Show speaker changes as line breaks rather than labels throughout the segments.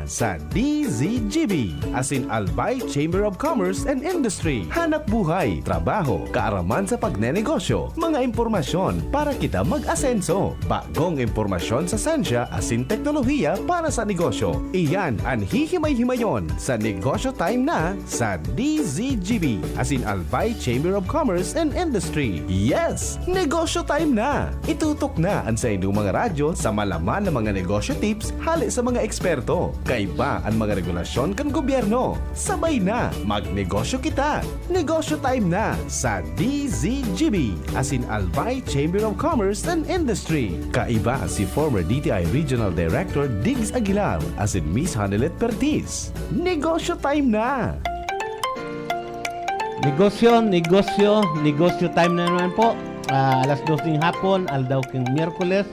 sa DZGB, as in Albay Chamber of Commerce and Industry. Hanap buhay, trabaho, kaaraman sa pagnenegosyo, mga impormasyon para kita mag-asenso. Bagong impormasyon sa sansya as in teknolohiya para sa negosyo. Iyan ang hihimay-himayon sa Negosyo Time na sa DZGB, as in Albay Chamber of Commerce and Industry. Yes! Negosyo Time na! Itutok na ang sa inyong mga radyo sa malaman ng mga negosyo tips hali sa mga eksperto. Kaiba ang mga regulasyon kan gobyerno. Sabay na, magnegosyo kita. Negosyo Time na sa DZGB, as in Albay Chamber of Commerce and Industry. Kaiba si former DTI Regional Director Diggs Aguilar, as in Miss Hanelet Pertis. Negosyo Time na!
Negosyo time na naman po. Alas 12 ng hapon, aldaw king Miyerkules.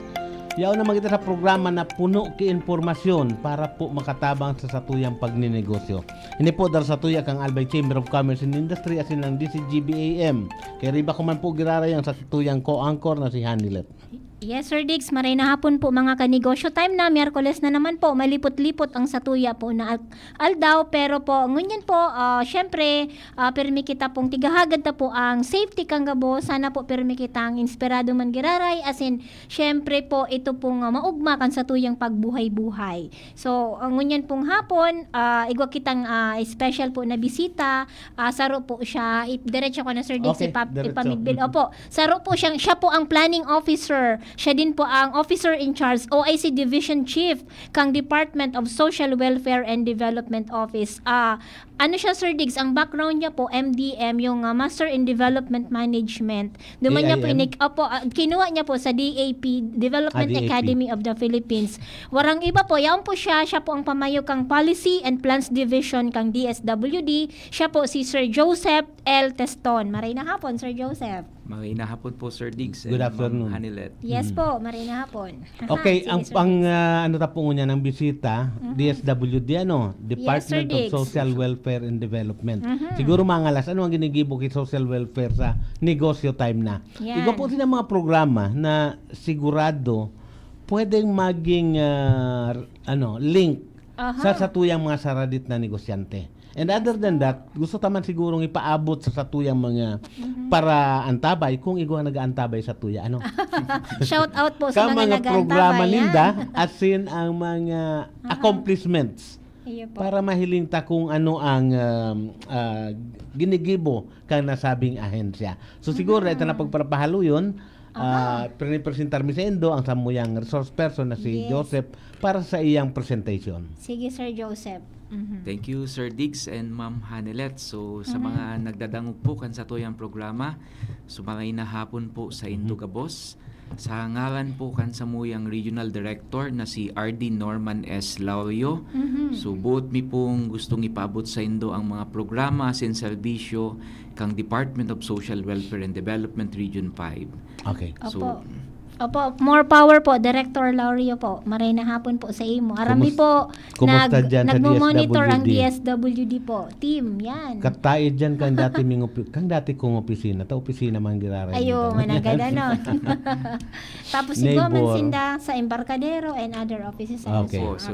Yaw na magita sa programa na puno ki informasyon para po makatabang sa satuyang pagninegosyo. Hindi po dahil satuya kang Albay Chamber of Commerce and Industry asin ng DCGBAM. Kaya riba ko man po girarayang sa satuyang co-anchor na si Hanilet.
Yes, Sir Diggs. Maray na hapon po mga kanegosyo time na. Miyerkules na naman po. Malipot-lipot ang satuya po na aldaw. Pero po, ngunyan po, syempre, pirmi kita pong tigahagad na po ang safety kang gabo. Sana po pirmi kita ang inspirado man giraray. As in, syempre po, ito pong maugma kan satuyang pagbuhay-buhay. So, ngunyan pong hapon, igwa kitang special po na bisita. Saro po siya. Diretso ko na, Sir Diggs.
Okay, diretso.
Ipamigbil. Opo, saro po siyang, siya po ang planning officer. Siya din po ang officer in charge, OIC Division Chief, kang Department of Social Welfare and Development Office. Ano siya, Sir Diggs, ang background niya po, MDM, yung Master in Development Management. Duman niya po, kinuha niya po sa DAP, Development
DAP.
Academy of the Philippines. Warang iba po, yaon po siya po ang pamayo kang Policy and Plans Division kang DSWD. Siya po si Sir Joseph L. Teston. Maray na hapon, Sir Joseph.
Magandang hapon po, Sir Diggs.
Good
and
afternoon.
Ma'am Hanilet.
Yes po, maray na hapon.
Okay,
Sige,
ang
Sir
pang
Diggs.
ano ta po niya ng bisita, DSWD Department of
Diggs.
Social Welfare and Development. Siguro mga alas, ano ang ginigibo kay social welfare sa negosyo time na?
Yan.
Iba po sila mga programa na sigurado pwedeng maging link sa satuyang mga saradit na negosyante. And other than that, gusto taman sigurong ipaabot sa satuyang mga para antabay kung igwa nag-aantabay sa tuya. Ano?
Shout out po sa
Ka
mga
mga programa
nag-aantabay,
ninda asin ang mga accomplishments
Iyo po.
para mahiling ta kung ano ang ginigibo kang nasabing ahensya. So siguro ito na pagpapahalo yun. Presentar mi sa Endo ang samuyang resource person na si
Yes.
Joseph para sa iyang presentation.
Sige, Sir Joseph.
Thank you, Sir Diggs and Ma'am Hanilet. So, sa mga nagdadangog po kan sa tuyang programa, sumangay na hapon po sa Indugabos. Sa ngalan po kan samuyang Regional Director na si RD Norman S. Laurio. So, buot mi pong gustong ipabot sa Indo ang mga programa sin serbisyo kang Department of Social Welfare and Development Region 5.
Okay.
Opo. Opo, more power po, Director Laurio po. Maray na hapon po sa imo. Arami po,
kumusta dyan sa
nagmo-monitor ang
DSWD?
DSWD po. Team, yan.
Katay dyan kang dati kong opisina. Ta opisina man giraray.
Ayo, managad ano. Tapos siguro man
Neighbor.
sinda sa Embarcadero and other offices.
Okay.
Opo, so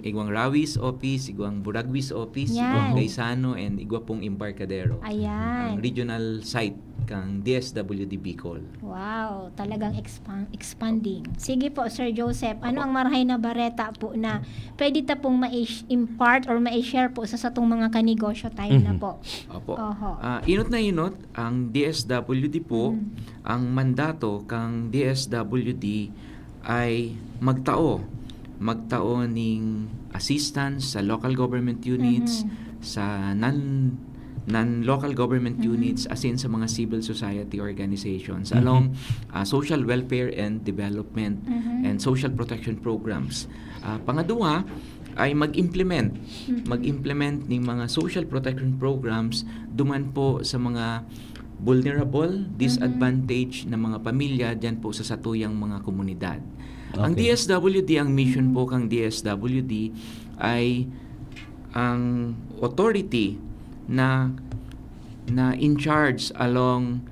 igwang Rawis Office, igwang Buragwis Office,
Yan.
igwang Gaisano, and igwa pong Embarcadero.
Ayan.
Ang regional site kang DSWD Bicol.
Wow, talagang expanding. Sige po, Sir Joseph, ano ang marahay na bareta po na pwede ta pong ma-impart or ma-share po sa satong mga kanegosyo time na po?
Opo.
Oho.
Inot na inot, ang DSWD po, ang mandato kang DSWD ay magtao ning assistance sa local government units, sa non-local government units, as in sa mga civil society organizations along social welfare and development and social protection programs. Pangadua ay mag-implement ng mga social protection programs duman po sa mga vulnerable, disadvantaged na mga pamilya diyan po sa satuyang mga komunidad. Ang DSWD, ang mission po kang DSWD ay ang authority na in charge along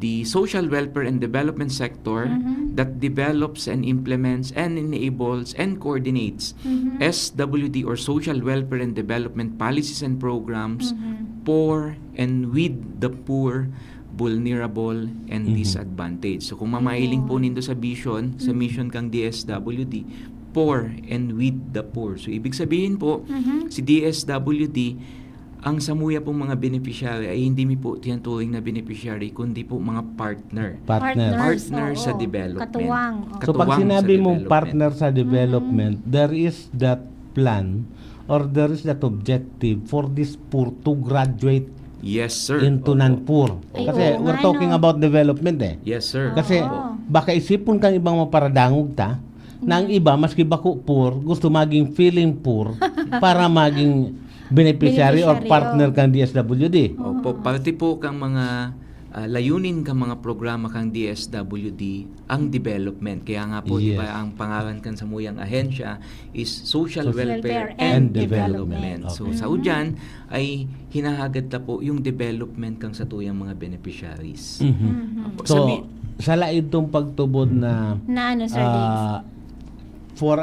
the social welfare and development sector that develops and implements and enables and coordinates SWD or social welfare and development policies and programs for and with the poor, vulnerable, and disadvantaged. So kung mamailing po nindo sa vision, sa mission kang DSWD, for and with the poor. So ibig sabihin po, si DSWD, ang samuya pong mga beneficiary ay hindi mi po tinuturing na beneficiary, kundi po mga partner. Partner sa development.
Katuwang.
So pag
Katuwang
sinabi
sa
mong
development.
partner sa development, there is that plan or there is that objective for this poor to graduate
Yes, sir.
into
Opo.
non-poor.
Ay,
Kasi
oo
we're
nga,
talking
no?
about development eh.
Yes, sir.
Kasi
Oo.
baka isipon kang ibang maparadangog ta, na ang iba, maski bako poor, gusto maging feeling poor para maging beneficiary or
Beneficiary,
partner kang DSWD.
Opo, parte po kang mga layunin kang mga programa kang DSWD ang development. Kaya nga po, di
Yes.
ba, ang pangalan kan sa muyang ahensya is
Social
Social Welfare
and
and
Development.
Development. So
Okay.
sa udyan ay hinahagad na po yung development kang sa tuyang mga beneficiaries. Opo,
So,
sabi-
sa laid tong pagtubod na
Na ano, Sir Diggs?
for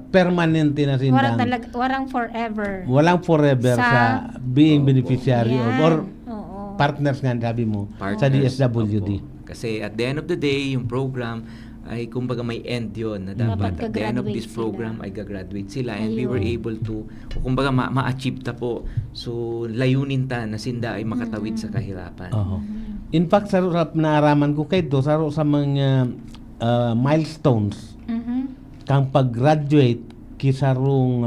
permanente na sindang
Warang forever.
walang forever sa, being beneficiary of or
Oo.
partners nga sabi mo
Partners.
sa DSWD.
Opo. Kasi at the end of the day, yung program ay kumbaga may end yun na dapat
Dapat
at the end of
gagraduate
this
sila.
program ay gagraduate sila and we
Ayun.
were able to o kumbaga ma-achieve ta po. So layunin ta na sinda ay makatawid sa kahirapan.
Oo. In fact, sa naaraman ko kay do sa mga milestones kang pag-graduate kisarong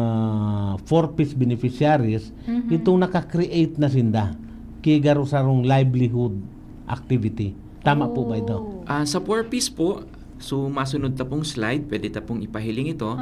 4-piece beneficiaries itong naka-create na sinda kigaro sarong livelihood activity. Tama po ba ito?
Sa 4-piece po, so masunod ta pong slide, pwede ta pong ipahiling ito.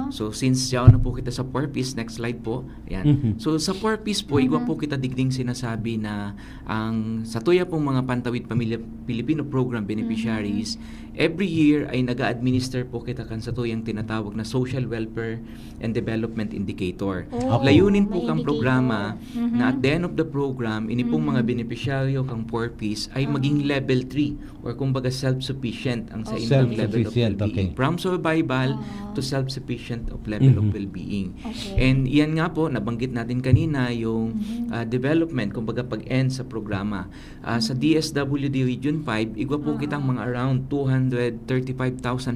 So since yaw na po kita sa 4-piece, next slide po. Ayan. So sa 4-piece po, igwa po kita digding sinasabi na ang sa tuya pong mga Pantawid Pamilya Pilipino Program beneficiaries, every year ay nag-administer po kita kan sa tuyang tinatawag na Social Welfare and Development Indicator.
Oh,
Layunin po
may
kang
indicator.
programa na at the end of the program, ini pong mga beneficiaryo kang 4-piece ay maging level 3 or kumbaga self-sufficient ang sa inyong level of
Self-sufficient,
well-being.
okay.
From survival to self-sufficient of level of well-being.
Okay.
And iyan nga po, nabanggit natin kanina yung development, kumbaga pag-end sa programa. Sa DSWD Region 5, igwa po kitang mga around 235,000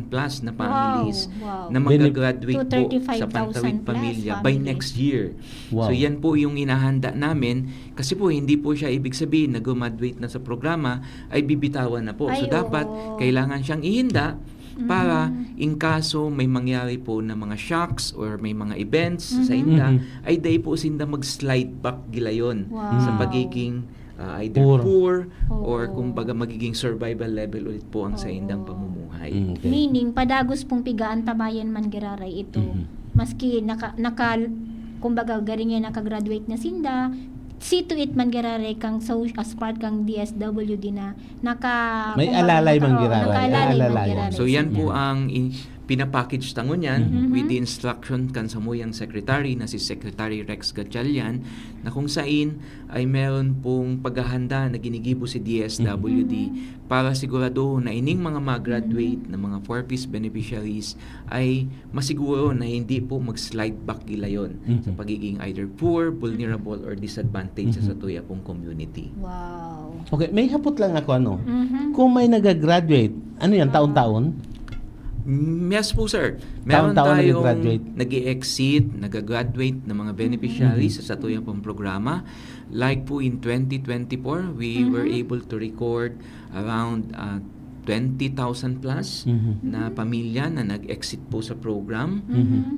plus na families
Wow.
na mag-graduate po
235,000
sa Pantawid
plus
Pamilya by
families.
next year.
Wow.
So yan po yung inahanda namin kasi po hindi po siya ibig sabihin na graduate na sa programa ay bibitawan na po.
Ay,
So dapat
oo.
kailangan siyang ihinda para in kaso may mangyari po na mga shocks or may mga events sa inda ay day po sinda mag-slide back gilayon
Wow.
sa pagiging either poor or
Oo.
kumbaga magiging survival level ulit po ang sa indang pamumuhay.
Okay.
Meaning, padagos pong pigaan tabayan man giraray ito. Maski kumbaga garing yan nakagraduate na sinda, see to it man giraray kang as part kang DSWD na
May alalay man giraray.
nakaalalay man
Alalay.
giraray
So yan
sinda.
po ang pinapackage tangon yan with the instruction kan sa muyang secretary na si Secretary Rex Gatchalian na kung saan ay meron pong paghahanda na ginigibo si DSWD para sigurado na ining mga mag-graduate na mga 4-piece beneficiaries ay masiguro na hindi po mag-slide back gilayon sa pagiging either poor, vulnerable, or disadvantaged sa tuya pong community.
Wow.
Okay, may hapot lang ako Kung may nagagraduate, ano yan, taon-taon?
Yes po sir. Meron
Taon-taon
tayong
nag-graduate.
nag-i-exit, nag-graduate na mga beneficiaries sa tuyang pong programa. Like po in 2024, we were able to record around 20,000 plus na pamilya na nag-exit po sa program.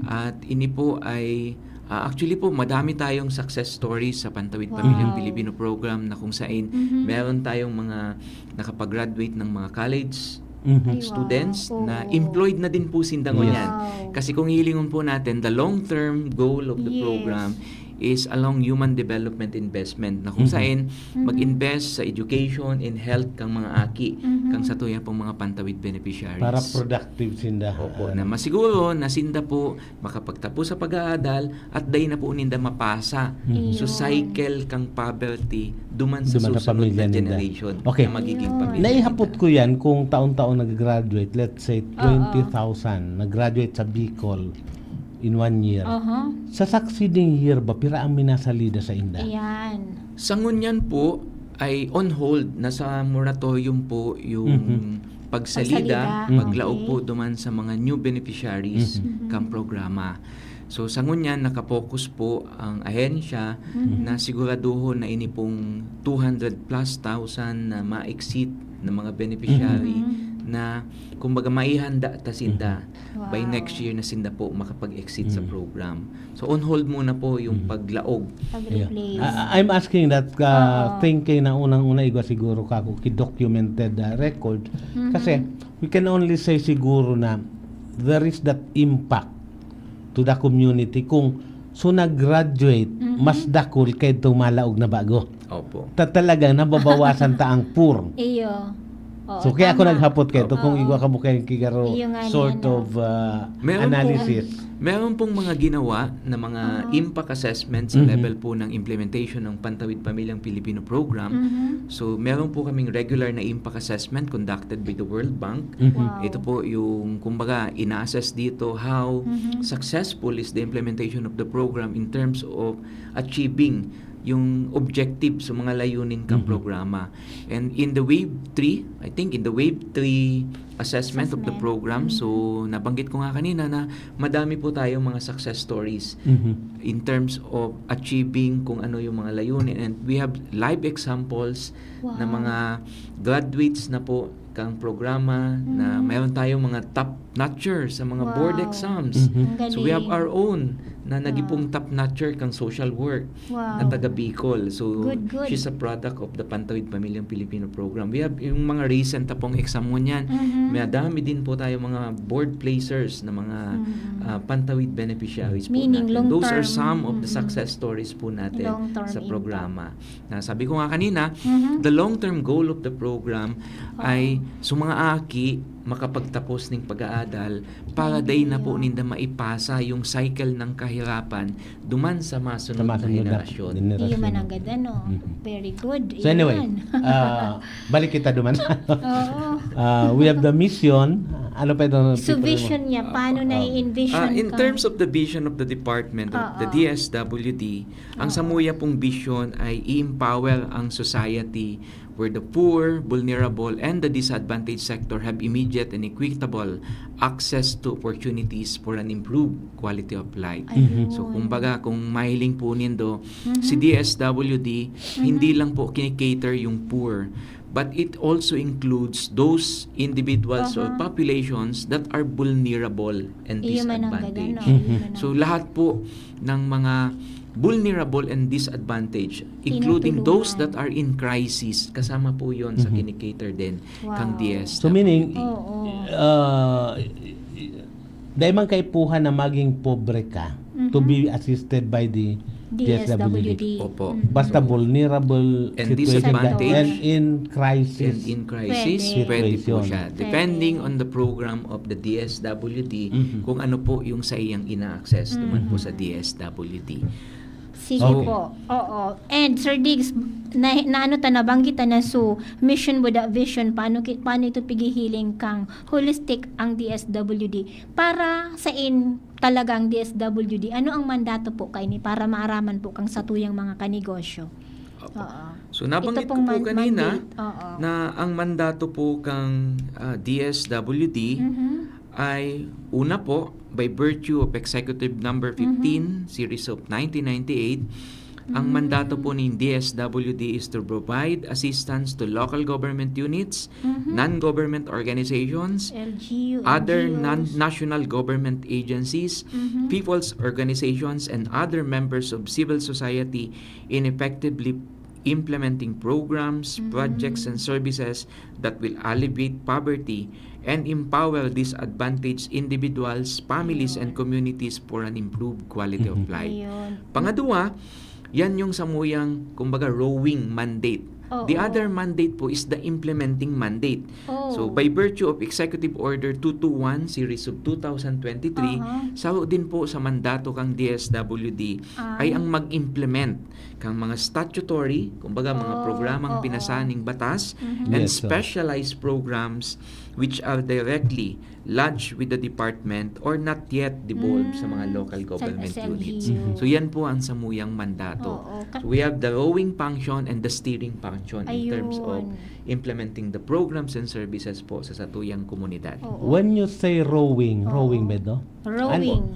At ini po ay actually po, madami tayong success stories sa Pantawid Pamilyang Pilipino Program na kung saan meron tayong mga nakapag-graduate ng mga college
Ay,
students
wow.
na
Oo.
employed na din po sindangon
Yes.
yan.
Wow.
Kasi kung hilingon po natin, the long-term goal of the
Yes.
program is along human development investment na kung saan mag-invest sa education and health kang mga aki kang sa tuya pong mga pantawid beneficiaries.
Para productive sinda.
Opo, na masiguro na sinda po makapagtapos sa pag-aadal at day na po ninda mapasa. So cycle kang poverty duman sa
Duman sa
susunod
pamilya
na
ninda.
generation
Okay.
na magiging pamilya.
Naihapot ko yan kung taon-taon nag-graduate, let's say 20,000, nag-graduate sa Bicol in 1 year. Sa succeeding year ba, pira ang minasalida sa inda?
Ayan.
Sa ngunyan po ay on hold, nasa moratorium po yung pagsalida,
Pagsalida,
paglaog
okay.
po duman sa mga new beneficiaries kang programa. So sa ngunyan nakapokus po ang ahensya na siguraduho na ini pong 200 plus thousand na ma-exceed ng mga beneficiary na kumbaga maihanda ta sinda by
Wow.
next year na sinda po makapag-exit sa program. So on hold muna po yung paglaog.
Pag-replace.
I'm asking that thinking na unang-una igwa siguro kako ki-documented record kasi we can only say siguro na there is that impact to the community kung so nag-graduate mas dakol kay tumalaog na bago.
Opo.
Talagang nababawasan ta ang poor.
Iyo. Oo,
So kaya ako
tama.
naghapot kay to kung
Oo.
igwa ka mo kay kigaro
Iyo nga
sort
niya, no?
of
Meron
analysis.
Meron pong mga ginawa na mga impact assessment sa level po ng implementation ng Pantawid Pamilyang Pilipino program. So meron po kaming regular na impact assessment conducted by the World Bank.
Wow.
Ito po yung kumbaga ina-assess dito how successful is the implementation of the program in terms of achieving yung objective sa mga layunin kang programa. And in the wave 3, I think in the wave 3 assessment of the program, so nabanggit ko nga kanina na madami po tayong mga success stories in terms of achieving kung ano yung mga layunin. And we have live examples na mga graduates na po kang programa na mayroon tayong mga top notcher sa mga board
Wow.
exams.
Ang
So we have
galing.
our own na nagipong top notcher kang social work
Wow.
na taga Bicol. So
Good, good.
she's a product of the Pantawid Pamilyang Pilipino program. We have yung mga recent na pong exam mo niyan. Madami din po tayo mga board placers na mga Pantawid beneficiaries po
Meaning
natin. Those are
long-term.
some of the success stories po natin
Long-term
sa
impact.
programa. Na sabi ko nga kanina, the long-term goal of the program ay sa mga aki makapagtapos ng pag-aadal para day na po ninda maipasa yung cycle ng kahirapan duman sa masunod na henerasyon.
Iyo man ang ganda, no? Very good.
So anyway,
Iyan.
balik kita duman.
Oo.
We have the mission. Ano pa ito?
So vision niya, paano na i-envision
In
ka?
terms of the vision of the department of the DSWD, ang Samuya pong vision ay i-empower ang society where the poor, vulnerable, and the disadvantaged sector have immediate and equitable access to opportunities for an improved quality of life.
Ayun.
So kumbaga kung mahiling po nindo, si DSWD hindi lang po kinikater yung poor, but it also includes those individuals or populations that are vulnerable and
Iyo man ang ganda,
disadvantaged.
no? Iyo man ang-
So lahat po ng mga vulnerable and disadvantaged, including those that are in crisis, kasama po yon sa kinikater din kang
Wow.
DSWD.
So meaning,
Oo.
dahil man kay puha na maging pobre ka to be assisted by the DSWD.
Opo.
Basta vulnerable
And
situation
disadvantaged.
and in crisis.
And in crisis,
Pwede.
pwede po
Situation.
siya. Depending on the program of the DSWD, kung ano po yung sa iyang ina-access naman po sa DSWD.
Sige
Okay.
po. Oo. And Sir Diggs, na ano ta nabanggit na so mission without vision, paano ito pigihiling kang holistic ang DSWD para sa talagang DSWD, ano ang mandato po kay ni para maaraman po kang satuyang mga kanegosyo? Oo.
So nabanggit
Ito
ko
pong
po kanina
mandate. Oo.
na ang mandato po kang DSWD ay una po by virtue of Executive Number 15 Series of 1998, ang mandato po ng DSWD is to provide assistance to local government units, non-government organizations,
LGU,
other
NGOs.
non-national government agencies, people's organizations, and other members of civil society in effectively implementing programs, projects, and services that will alleviate poverty and empower disadvantaged individuals, families, and communities for an improved quality of life.
Ayun.
Pangalawa, yan yung samuyang, kumbaga, rowing mandate.
Oo.
The other mandate po is the implementing mandate.
Oh.
So, by virtue of Executive Order 221, Series of 2023, sao din po sa mandato kang DSWD ay ang mag-implement kang mga statutory, kumbaga mga programang pinasaning batas, and
Yes, sir.
specialized programs which are directly lodged with the department or not yet devolved sa mga local government
Sa
units.
LGU.
So, yan po ang samuyang mandato.
Oo.
So, we have the rowing function and the steering function in terms of
Ayun.
implementing the programs and services po sa satuyang komunidad.
Oo.
When you say rowing ba, no?
Rowing.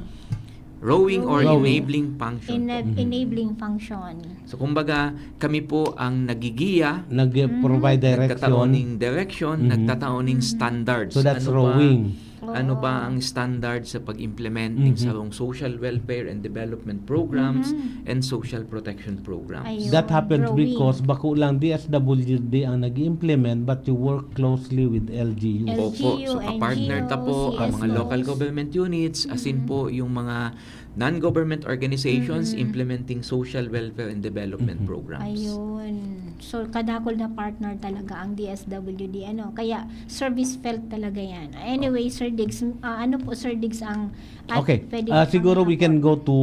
Rowing or
Rowing.
enabling function.
Enabling function.
So, kumbaga, kami po ang nagigiya,
Nag-provide
nagtataoning
direction.
direction, nagtataoning standards.
So that's
Ano ba-
rowing.
Ano ba ang standard sa pag-implement ng sarong social welfare and development programs and social protection programs?
Ayun.
That happens
Rowing.
because bako lang DSWD ang nag-implement but you work closely with LGU.
Opo, so
LGU,
kapartner ta po ang mga
CSOs.
local government units, as in po yung mga non-government organizations implementing social welfare and development programs.
Ayun. So, kadakol na partner talaga ang DSWD. Kaya, service felt talaga yan. Anyway, Sir Diggs, ano po, Sir Diggs, ang...
Okay.
pwede
Siguro we can
pang-
go to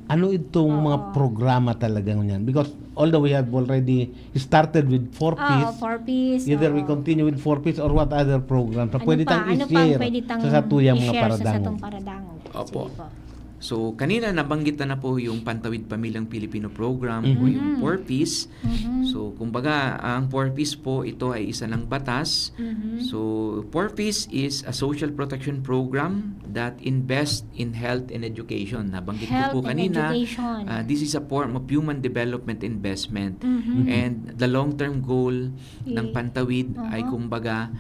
ano itong mga programa talaga niyan because although we have already started with 4Ps,
4Ps.
either we continue with 4Ps or what other programs na pwede tang
Ano pa ang
i-share
pwede tang
sa satuyang mga
i-share sa
paradangon.
satong paradangon?
Opo.
Sige po.
So, kanina nabanggit na po yung Pantawid Pamilyang Pilipino Program o yung 4Ps. So, kumbaga, ang 4Ps po, ito ay isa ng batas. So, 4Ps is a social protection program that invests in health and education. Nabanggit
Health
ko po
and
kanina,
education.
this is a form of human development investment. And the long-term goal ng Pantawid ay kumbaga,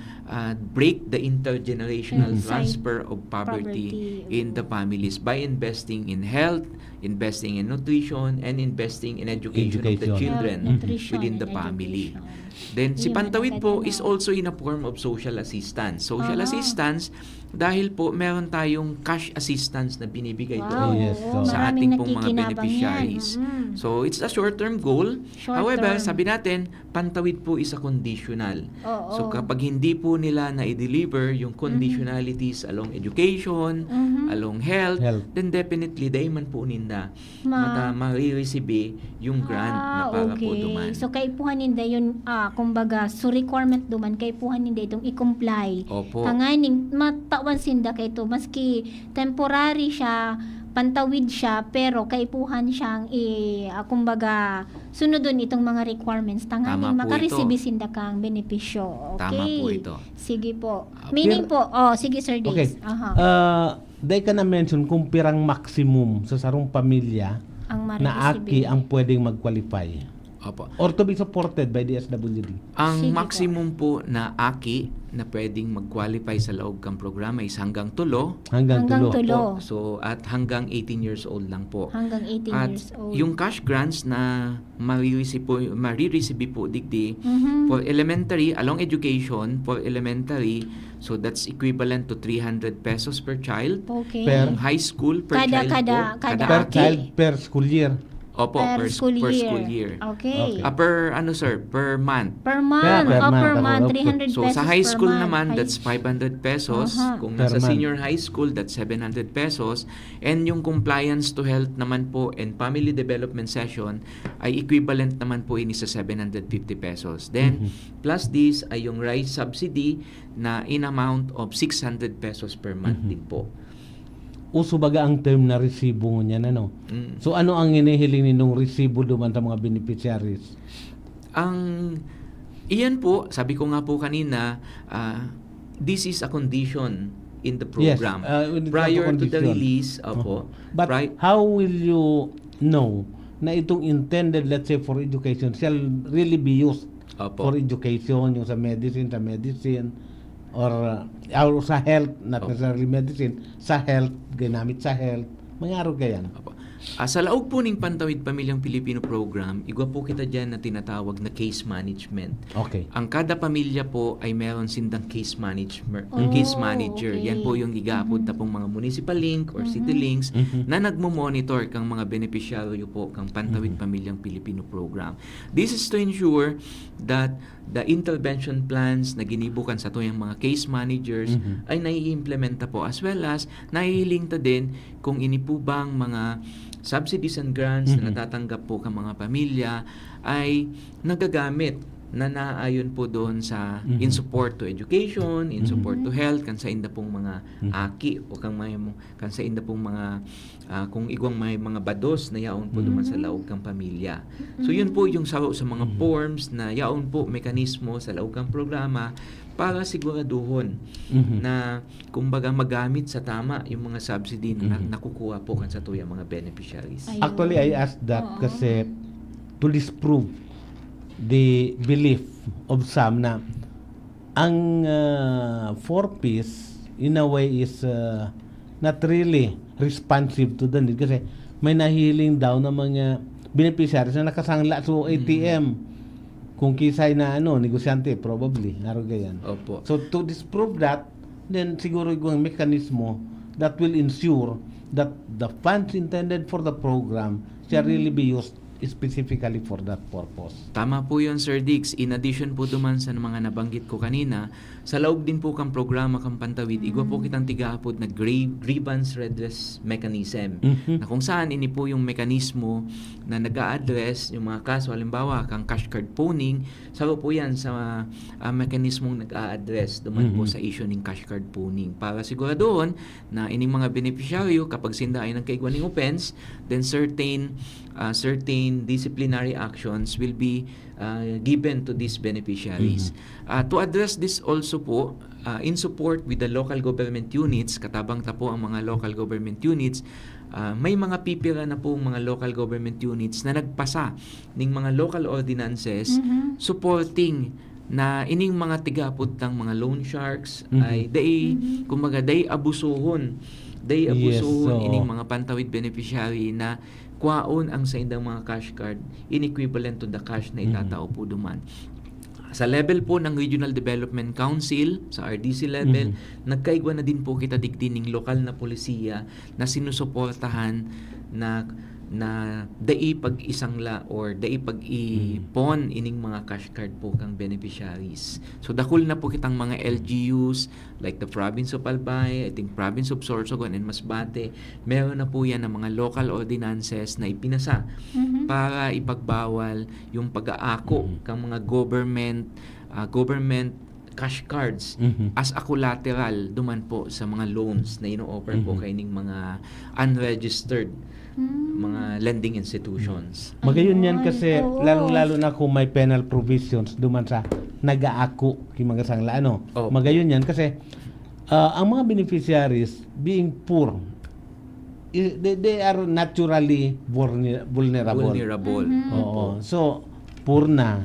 break the intergenerational transfer of poverty in the families by investing in health, investing in nutrition, and investing in education of the
Education.
children
Health, nutrition,
within the
and
family.
education.
Then, si
Yun,
Pantawid po
maganda
is
na.
also in a form of social assistance. Social assistance dahil po meron tayong cash assistance na binibigay
Wow.
doon
Yes,
oo,
so-
sa
maraming
ating pong mga
nakikinabang
beneficiaries.
yan.
So, it's a short-term goal.
Short
However,
term.
sabi natin, Pantawid po is a conditional.
Oo.
So, kapag hindi po nila na-deliver yung conditionalities along education, along health, then definitely, dahil man po ninda, ma-receive yung grant na para po duman.
So, kaipuhan ninda yun, kumbaga, so requirement duman, kaipuhan ninda itong i-comply.
Opo.
Tanganing, matawan sinda kay to, maski temporary siya, pantawid siya, pero kaipuhan siyang kumbaga, sunodon itong mga requirements. Tanganing,
Tama po
makareceive
ito.
sinda kang benepisyo. Okay.
Tama po ito.
Sige po. Meaning po, sige Sir
Okay.
Diggs. Aha.
Dahil ka na mention kung pirang maximum sa sarong pamilya
Ang
na
ma-receive.
aki ang pwedeng mag-qualify
Opo.
or to be supported by the SWD.
Ang
Sige po.
maximum po na aki na pwedeng mag-qualify sa loob ng programa is hanggang 3.
Hanggang
Hanggang
tulo.
tulo.
So, at hanggang 18 years old lang po.
Hanggang 18
At
years old.
yung cash grants na marireceive po digdi
Mhm.
for elementary, along education, for elementary, so that's equivalent to 300 pesos per child.
Okay.
Per-
Yung high school per
Kada-
child
kada-
po,
kada
Per
aki.
child, per school year.
Opo,
per school year. Okay.
Okay.
Per ano sir, per month.
Per month.
Yeah, per
per
month.
month.
Okay.
300
So
pesos
sa high
per
school
month.
naman,
High-
that's 500 pesos.
Aha.
Kung
Per
nasa
month.
senior high school, that's 700 pesos. And yung compliance to health naman po and family development session ay equivalent naman po ini sa 750 pesos. Then, plus this ay yung rice subsidy na in amount of 600 pesos per month din po.
Uso baga ang term na resibo niyan, ano?
Mm.
So ano ang inihiling ninong resibo duman sa mga beneficiaries?
Iyan po, sabi ko nga po kanina, this is a condition in the
Yes,
program.
with
Prior to the
condition.
release, opo.
But how will you know na itong intended, let's say, for education shall really be used
Opo.
for education, yung sa medicine, or sa health, not
Opo.
necessarily medicine, sa health, ginamit sa health, mangyaro ka yan.
Opo. Sa laog po ng Pantawid Pamilyang Pilipino Program, igwa po kita dyan na tinatawag na case management.
Okay.
Ang kada pamilya po ay meron sindang case manager.
Oh,
Case manager.
okay.
Yan po yung igaapod na pong mga municipal link or city links na nagmo-monitor kang mga beneficiaryo po kang Pantawid Pamilyang Pilipino Program. This is to ensure that the intervention plans na ginibukan sa tuyang mga case managers ay nai-implementa po, as well as nahihiling ta din kung ini po bang mga subsidies and grants na natatanggap po kang mga pamilya ay nagagamit na naayon po doon sa in support to education, in support to health, kan sa inda pong mga aki o kan sa inda pong mga kung igwang may mga bados na yaon po duman sa laog kang pamilya. So yun po yung sa mga forms na yaon po mekanismo sa laog kang programa para siguraduhon na kumbaga magamit sa tama yung mga subsidy na nakukuha po kan sa tuyang mga beneficiaries.
Ayun.
Actually, I asked that
Oo.
kasi to disprove the belief of some na ang 4Ps in a way is not really responsive to the need kasi may nahiling daw na mga beneficiaries na nakasangla sa ATM kung kisay na negosyante probably naro gayan.
Opo.
So to disprove that, then siguro yung mekanismo that will ensure that the funds intended for the program shall really be used specifically for that purpose.
Tama po yun, Sir Diggs. In addition po duman sa mga nabanggit ko kanina, sa laog din po kang programa kang Pantawid, igwa po kitang tigaapod na grievance redress mechanism. Na kung saan ini po yung mekanismo na nag-a-address yung mga kaso, halimbawa kang cash card pawning, saro po yan sa mekanismong nag-a-address duman po sa issue ng cash card pawning. Para siguradoon na ining mga beneficiaryo kapag sinda ay nagkaigwan ng offense, then certain disciplinary actions will be given to these beneficiaries. To address this also po, in support with the local government units, katabang ta po ang mga local government units, may mga pipira na po mga local government units na nagpasa ng mga local ordinances supporting na ining mga tigapod ng mga loan sharks ay kumbaga abusuhon
so
ining mga Pantawid beneficiary na kwaon ang sa indang mga cash card in equivalent to the cash na itatao po duman. Sa level po ng Regional Development Council, sa RDC level, nagkaigwa na din po kita digdining lokal na polisiya na sinusuportahan na dai pag-isangla or dai pag-ipon ining mga cash card po kang beneficiaries. So dakul na po kitang mga LGUs like the province of Albay, I think province of Sorsogon and Masbate, meron na po yan ng mga local ordinances na ipinasa para ipagbawal yung pag-aako kang mga government cash cards as a collateral duman po sa mga loans na ino-offer po kay ning mga unregistered mga lending institutions.
Magayon yan kasi
Oo.
lalong-lalo na kung may penal provisions duman sa nag-aako kay mga sangla
Opo.
Magayon yan kasi ang mga beneficiaries being poor, they are naturally vulnerable. Oo. So poor na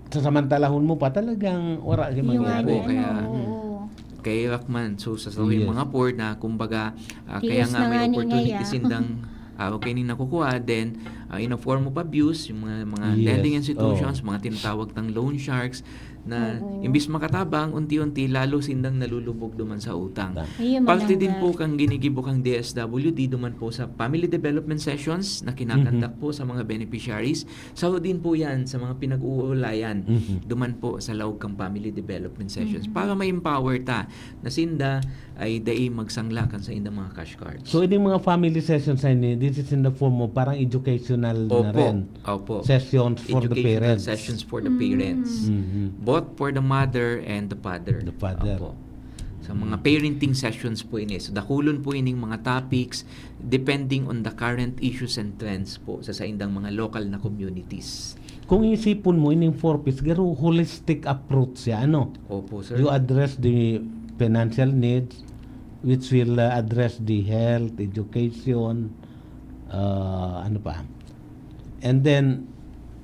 sasamantalahon mo pa talagang wala kay mangyari.
Opo, kaya Rakman, so sa
Yes.
mga poor na kumbaga
Kilos
kaya nga
na
may
nga ni
opportunity
Ngaya.
sindang okay ning nakukuha, then in a form of abuse, yung mga
Yes.
lending institutions, mga tinatawag ng loan sharks na imbis makatabang, unti-unti lalo sindang nalulubog duman sa utang.
Ayun,
Parte
mananggal.
din po kang ginigibok ang DSWD duman po sa family development sessions na kinakandak po sa mga beneficiaries. Saro din po yan sa mga pinag-uulayan duman po sa laog kang family development sessions para ma-empower ta na sinda ay dai magsangla kan sa indang mga cash cards.
So ini mga family sessions na ini, this is in the form of parang educational na rin.
Opo.
Sessions for the
Educational
parents.
sessions for the parents. Both for the mother and the father.
The father.
Opo. Sa mga parenting sessions po ini. So dakulon po ining mga topics depending on the current issues and trends po sa indang mga local na communities.
Kung isipon mo ining 4Ps, garo holistic approach siya,
Opo, sir.
You address the financial needs, which will address the health, education, ano pa. And then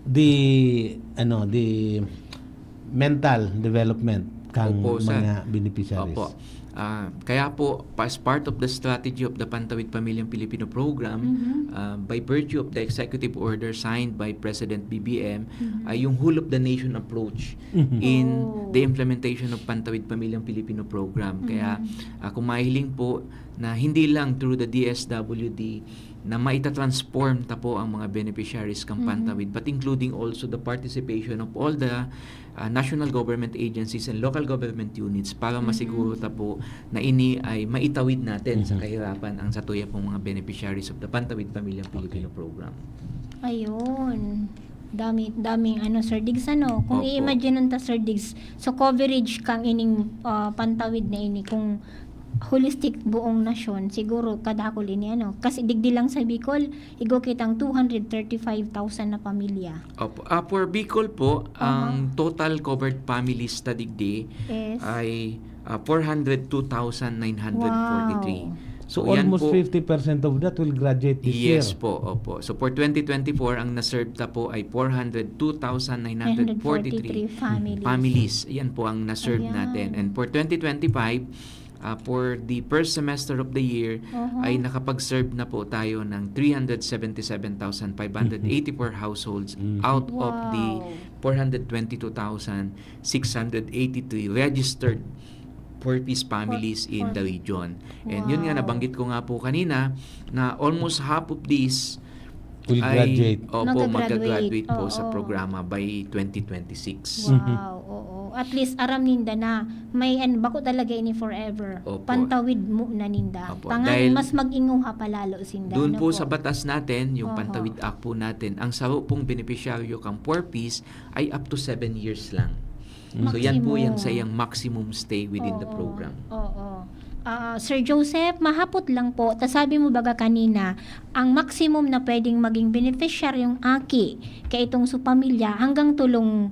the mental development kang
Opo, sir.
mga beneficiaries.
Opo. Kaya po, as part of the strategy of the Pantawid Pamilyang Pilipino Program, by virtue of the executive order signed by President BBM, ay yung whole of the nation approach in the implementation of Pantawid Pamilyang Pilipino Program. Kaya kung mahiling po na hindi lang through the DSWD na maitatransform ta po ang mga beneficiaries ng Pantawid, but including also the participation of all the national government agencies and local government units para masiguro ta po na ini ay maitawid natin sa kahirapan ang satuya pong mga beneficiaries of the Pantawid Pamilyang Pilipino Program.
Ayun. Daming Sir Diggs, ano? Kung
Opo.
i-imagine nanta, Sir Diggs, so coverage kang ining pantawid na ini, kung holistic buong nasyon, siguro kadakol ini, kasi digdi lang sa Bicol, igo kitang 235,000 na pamilya.
Opo. For Bicol po, ang total covered families ta digdi
Yes.
ay 402,943.
So
yan
almost
po,
50% of that will graduate this year.
yes po, opo. So for 2024, ang naserve ta po ay 402,943 families. Yan po ang naserve
Ayan.
natin. And for 2025, for the first semester of the year, ay nakapag-serve na po tayo ng 377,584 households out of the 422,683 registered four-piece families in the region. And yun nga,
Wow.
nabanggit ko nga po kanina na almost half of these
Will graduate.
magka-graduate po
Oo.
sa programa by 2026.
Wow, oo. At least aram ninda na may bako talaga ini forever.
Opo.
Pantawid mo na ninda.
Opo.
Tangan
Dahil
mas mag-inguha palalo sinda.
Doon
ano
po sa batas natin, yung
Oho.
Pantawid Act po natin, ang saro pong beneficiaryo kang 4-piece ay up to 7 years lang. So yan po
Maximum.
yung sa iyang maximum stay within the
Oo.
program.
Oo. Sir Joseph, mahapot lang po. Sabi mo baga kanina, ang maximum na pwedeng maging beneficiary yung aki kay itong su pamilya hanggang tulong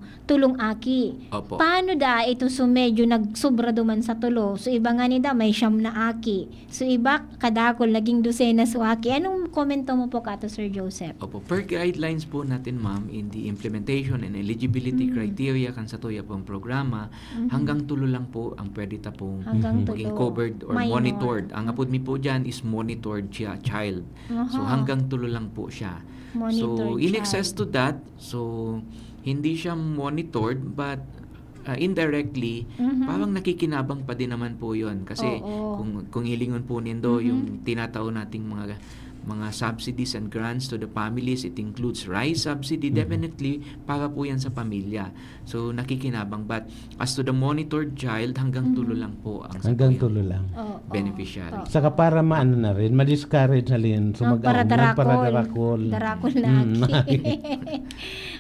aki.
Opo.
Paano da ito medyo nagsubra duman sa tulo? So iba nga nida may siyam na aki. So iba kadakol naging dosena su aki. Anong komento mo po kato, Sir Joseph?
Opo, per guidelines po natin, ma'am, in the implementation and eligibility criteria kan sa tuya pong programa, hanggang tulo lang po ang pwede ta pong
Hanggang
maging
tulo.
covered or
Minor.
monitored. Ang apod mi po dyan is monitored child. So
Aha.
hanggang tulo lang po siya.
Monitored
So in excess
child.
to that, so hindi siya monitored but indirectly, parang nakikinabang pa din naman po yun. Kasi
Oo.
kung hilingon po nindo yung tinataon nating mga subsidies and grants to the families, it includes rice subsidy, definitely para po yan sa pamilya. So nakikinabang. But as to the monitored child, hanggang tulo lang po ang
Hanggang
satuyang
tulo lang.
Oo.
beneficiary.
Saka para maano na rin, ma-discourage na rin. So
Para darakol.
darakol.
Darakol na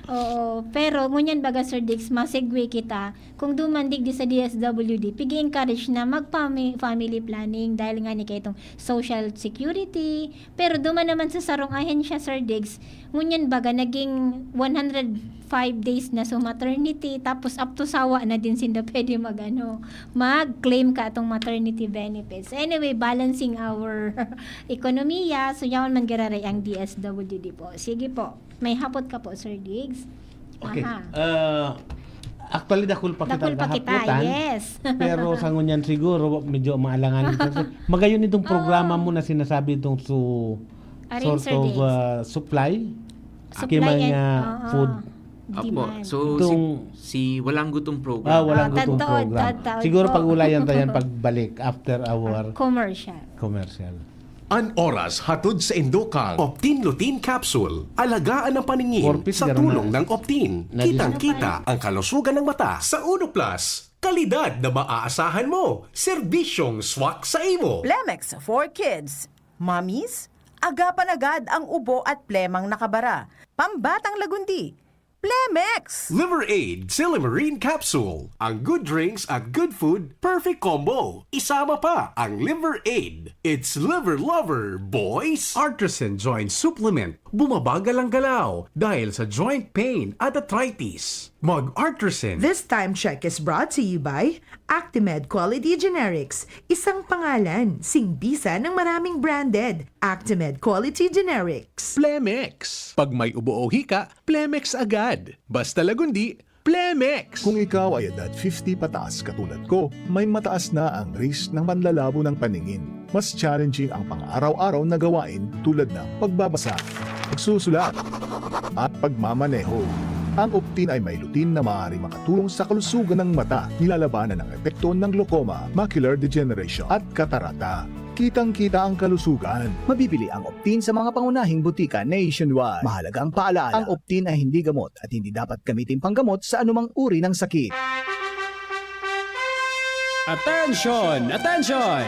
Oo. Pero, ngunyan baga, Sir Dix, masegue kita. Kung dumandig di sa DSWD, pigi-encourage na mag-family planning dahil nga ni kayo itong social security. Pero duman naman sa sarong ahensya, Sir Dix, ngunyan baga, naging 105 days na so maternity, tapos up to sawa na din sinda pwede mag-claim ka itong maternity benefits. Anyway, balancing our ekonomiya, so yaman man gararay ang DSWD po. Sige po, may hapot ka po, Sir Diggs.
Okay.
Aha.
Actually, dakul pa
Dakul pa kita,
haputan.
yes.
Pero sa ngunyan siguro, medyo maalangan. Kasi magayon itong programa mo na sinasabi itong
Arin,
sort
Sir
of
Diggs.
supply.
Supply and
food.
Opo.
demand.
So
Itong-
si Walang Gutong program.
Walang
Ah,
gutong
tataon,
program.
tataon
Siguro
po.
pag-ulayan tayo yan pagbalik after our
Commercial.
commercial.
An oras hatod sa Indokang. Optin Lutein Capsule. Alagaan ang paningin
Corpus,
sa
gano'n
tulong
na.
ng Optin.
Na-
Kitang-kita ang kalusugan ng mata. Sa Uno Plus, kalidad na maaasahan mo. Serbisyong swak sa imo.
Plemex for Kids. Mommies, agapan agad ang ubo at plemang nakabara. Pambatang lagundi. Plemex!
Liver Aid Silimarine Capsule. Ang good drinks at good food, perfect combo. Isama pa ang Liver Aid. It's liver lover, boys! Artisan Joint Supplement. Bumabagal ang galaw dahil sa joint pain at arthritis. Mag-Artisan.
This time check is brought to you by Actimed Quality Generics, isang pangalan, singbisa ng maraming branded. Actimed Quality Generics.
Plemex. Pag may ubo o hika, Plemex agad. Basta lagundi, Plemex! Kung ikaw ay edad 50 pataas katulad ko, may mataas na ang risk ng panlalabo ng paningin. Mas challenging ang pang-araw-araw na gawain tulad ng pagbabasa, pagsusulat, at pagmamaneho. Ang Optin ay may lutin na maaari makatulong sa kalusugan ng mata, nilalabanan ang epekto ng glaucoma, macular degeneration at katarata. Kitang-kita ang kalusugan.
Mabibili ang Optin sa mga pangunahing butika nationwide. Mahalaga ang paalala, ang Optin ay hindi gamot at hindi dapat gamitin panggamot sa anumang uri ng sakit.
Attention! Attention!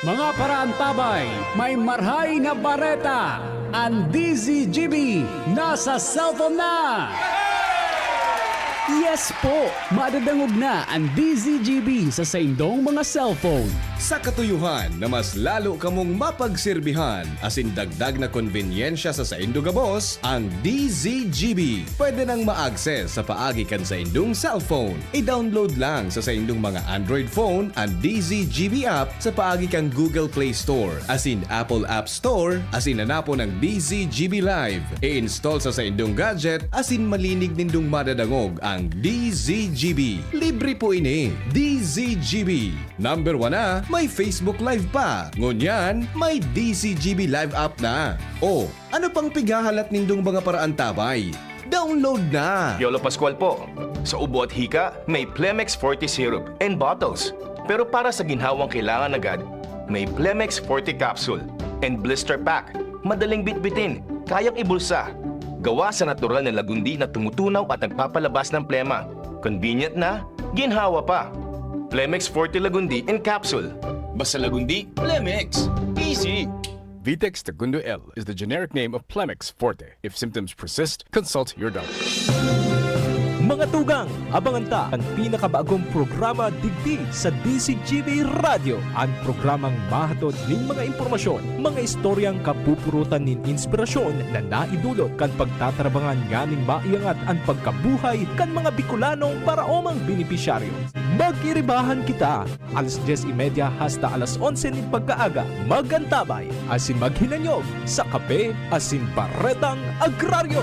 Mga parantabay, may marhay na bareta! Ang DZGB nasa cellphone na! Yes po! Madadangog na ang DZGB sa saindong mga cellphone.
Sa katuyuhan na mas lalo kamong mapagserbihan, asin dagdag na konbinyensya sa saindong gabos, ang DZGB. Pwede nang ma-access sa paagi kan sa indong cellphone. I-download lang sa saindong mga Android phone ang DZGB app sa paagi kang Google Play Store, asin Apple App Store, asin hanapon ang DZGB Live. I-install sa saindong gadget, asin malinig nindong madadangog ang DZGB. Libre po ini. DZGB. Number 1 na, may Facebook Live pa. Ngunyan, may DZGB Live app na. O, ano pang pighahalat nindong mga paraan tabay? Download na!
Yolo Pascual po. Sa ubo at hika, may Plemex Forte Syrup and bottles. Pero para sa ginhawang kailangan agad, may Plemex Forte Capsule and Blister Pack. Madaling bitbitin, kayang ibulsa. Gawa sa natural na lagundi na tumutunaw at nagpapalabas ng plema. Convenient na, ginhawa pa. Plemex Forte Lagundi in Capsule. Basta lagundi, Plemex. Easy!
Vitex Segundo L is the generic name of Plemex Forte. If symptoms persist, consult your doctor.
Mga tugang, abangan ta ang pinakabagong programa digdi sa DZGB Radio. Ang programang mahatod ning mga impormasyon, mga istoryang kapupurutan nin inspirasyon na naidulot kan pagtatrabangan nganing maiangat ang pagkabuhay kan mga Bicolanong paraomang benepisyaryo. Mag-iribahan kita, alas 10:30 hasta alas 11 nin pagkaaga, magantabay, asin maghinanyog sa kape, asin baretang agraryo.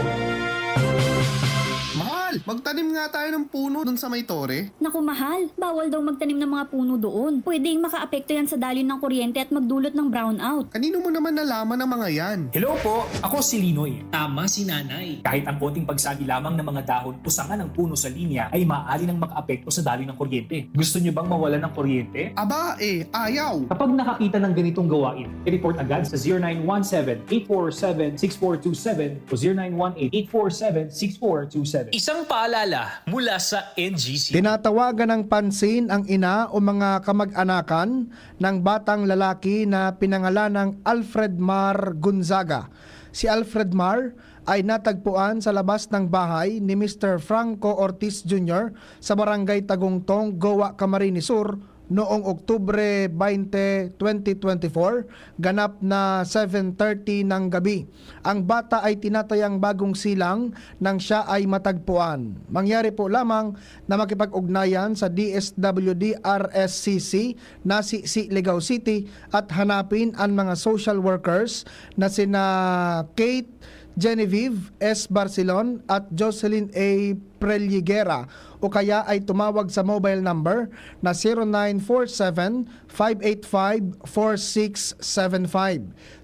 Mahal, magtanim nga tayo ng puno dun sa may tore.
Naku mahal, bawal daw magtanim ng mga puno doon. Pwedeng makaapekto yan sa daloy ng kuryente at magdulot ng brownout.
Kanino mo naman nalaman ang mga yan?
Hello po, ako si Linoy. Tama si Nanay. Kahit ang konting pagsagi lamang ng mga dahon o sanga ng puno sa linya ay maaari nang makaapekto sa daloy ng kuryente. Gusto niyo bang mawalan ng kuryente?
Aba ayaw.
Kapag nakakita ng ganitong gawain, i-report agad sa 0917-847-6427 o 0918-847-6427.
Isang paalala mula sa NGC.
Tinatawagan ng pansin ang ina o mga kamag-anakan ng batang lalaki na pinangalan ng Alfred Mar Gonzaga. Si Alfred Mar ay natagpuan sa labas ng bahay ni Mr. Franco Ortiz Jr. sa barangay Tagungtong, Goa, Camarines Sur noong Oktubre 20, 2024, ganap na 7:30 ng gabi. Ang bata ay tinatayang bagong silang nang siya ay matagpuan. Mangyari po lamang na makipag-ugnayan sa DSWD RSCC na si Ligao City at hanapin ang mga social workers na sina Kate Genevieve S. Barcelon at Jocelyn A. Prelligera o kaya ay tumawag sa mobile number na 0947-585-4675.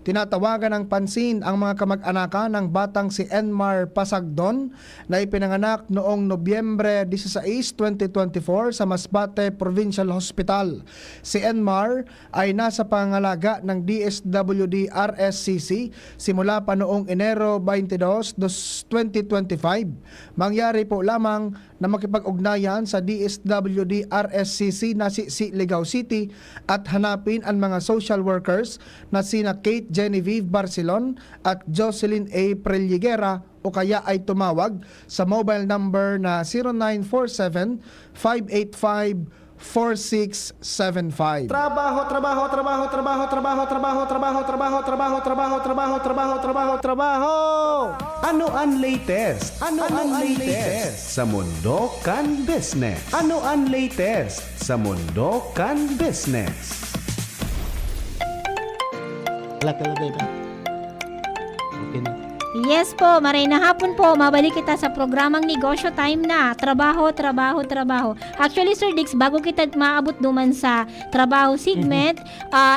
Tinatawagan ng pansin ang mga kamag-anakan ng batang si Enmar Pasagdon na ipinanganak noong Nobyembre 16, 2024 sa Masbate Provincial Hospital. Si Enmar ay nasa pangalaga ng DSWD RSCC simula pa noong Enero 22, 2025. Mangyari po lamang na makipag-ugnayan sa DSWD RSCC na si Ligao City at hanapin ang mga social workers na sina Kate Genevieve Barcelon at Jocelyn A. Prelligera o kaya ay tumawag sa mobile number na 0947-585-4675.
Trabaho. Ano ang latest? Ano ang latest sa mundo kan business? Ano ang latest sa mundo kan business?
Talaga ba? Okay na.
Yes po, maray na hapon po. Mabalik kita sa programang Negosyo Time na. Trabaho, trabaho, trabaho. Actually, Sir Dix, bago kita maabot duman sa trabaho segment,